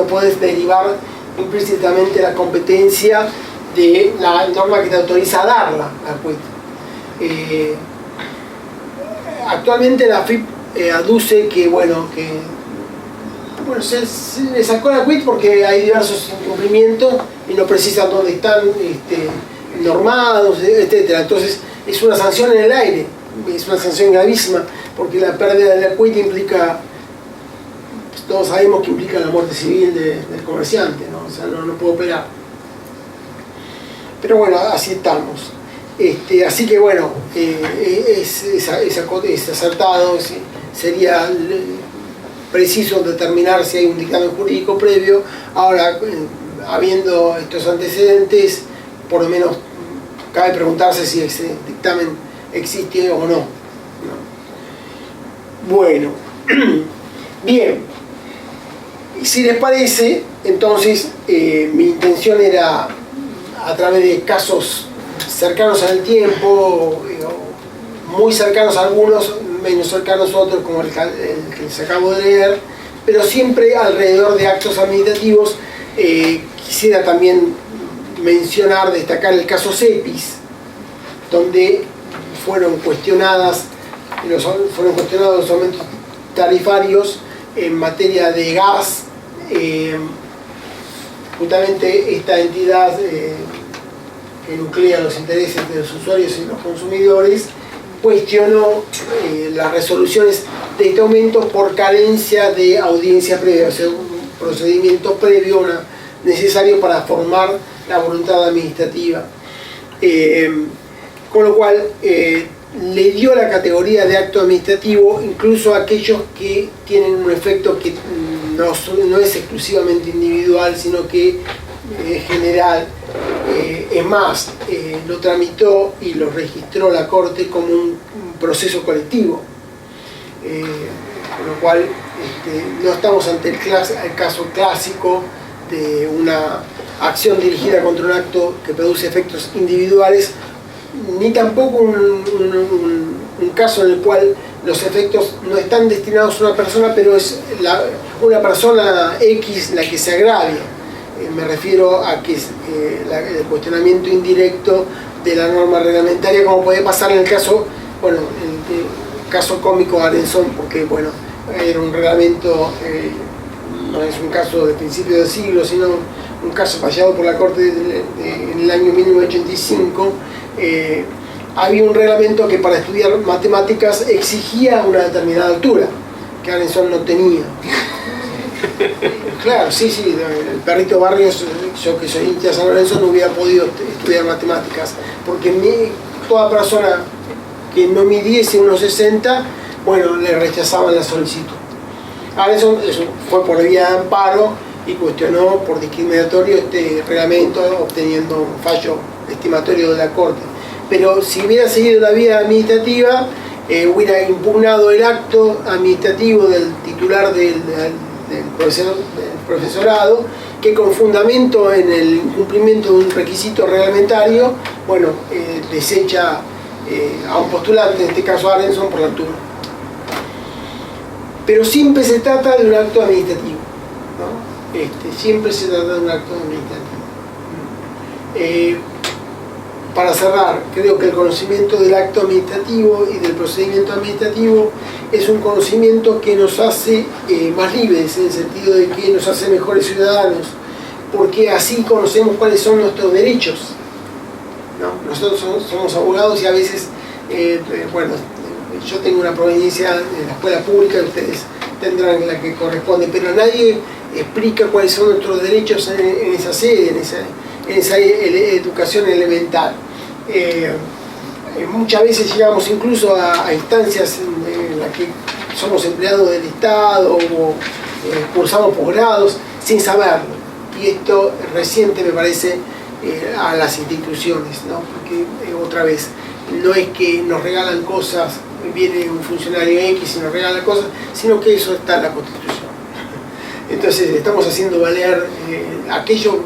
podés derivar implícitamente la competencia de la norma que te autoriza a darla, la quit. Actualmente la AFIP aduce que se le sacó la quit porque hay diversos incumplimientos y no precisan dónde están normados, etc. Entonces es una sanción en el aire, es una sanción gravísima, porque la pérdida de la quit implica, pues todos sabemos que implica la muerte civil del comerciante, ¿no? O sea, no puede operar. Pero bueno, así estamos. Así que bueno, es acertado, ¿sí? Sería preciso determinar si hay un dictamen jurídico previo. Ahora, habiendo estos antecedentes, por lo menos cabe preguntarse si ese dictamen existe o no. Bueno, bien, y si les parece, entonces mi intención era, a través de casos cercanos al tiempo, muy cercanos a algunos, menos cercanos a otros, como el que les acabo de leer, pero siempre alrededor de actos administrativos. Quisiera también mencionar, destacar el caso CEPIS, donde fueron cuestionados los aumentos tarifarios en materia de gas. Justamente esta entidad que nuclea los intereses de los usuarios y los consumidores cuestionó las resoluciones de este aumento por carencia de audiencia previa, o sea, un procedimiento previo necesario para formar la voluntad administrativa. Con lo cual le dio la categoría de acto administrativo incluso a aquellos que tienen un efecto que no es exclusivamente individual, sino que es general. Es más, lo tramitó y lo registró la Corte como un proceso colectivo. con lo cual no estamos ante el caso clásico de una acción dirigida contra un acto que produce efectos individuales, ni tampoco un caso en el cual los efectos no están destinados a una persona, pero es una persona X la que se agravia. Me refiero a que el cuestionamiento indirecto de la norma reglamentaria, como puede pasar en el caso, bueno, el caso cómico de Arenson, porque bueno, era un reglamento, no es un caso de principio del siglo, sino un caso fallado por la Corte en el año 1985. Había un reglamento que para estudiar matemáticas exigía una determinada altura, que Arenson no tenía. Claro, sí, el perrito Barrios, yo que soy hincha de San Lorenzo, no hubiera podido estudiar matemáticas, porque toda persona que no midiese unos 60, bueno, le rechazaban la solicitud. Arenson fue por vía de amparo y cuestionó por discriminatorio este reglamento, obteniendo un fallo estimatorio de la Corte. Pero si hubiera seguido la vía administrativa, hubiera impugnado el acto administrativo del titular del profesorado, que con fundamento en el incumplimiento de un requisito reglamentario, bueno, desecha a un postulante, en este caso Arenson, por la altura. Pero siempre se trata de un acto administrativo, ¿no? Siempre se trata de un acto administrativo. Para cerrar, creo que el conocimiento del acto administrativo y del procedimiento administrativo es un conocimiento que nos hace más libres, en el sentido de que nos hace mejores ciudadanos, porque así conocemos cuáles son nuestros derechos, ¿no? Nosotros somos abogados y a veces, bueno, yo tengo una proveniencia en la escuela pública, ustedes tendrán la que corresponde, pero nadie explica cuáles son nuestros derechos en esa sede, en esa educación elemental. Muchas veces llegamos incluso a instancias en las que somos empleados del Estado o cursamos posgrados sin saberlo, y esto reciente me parece a las instituciones, ¿no? Porque otra vez, no es que nos regalan cosas, viene un funcionario X y nos regala cosas, sino que eso está en la Constitución. Entonces estamos haciendo valer aquello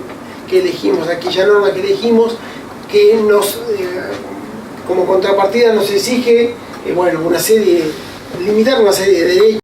que elegimos, aquella norma que elegimos, que nos, como contrapartida nos exige, bueno, limitar una serie de derechos.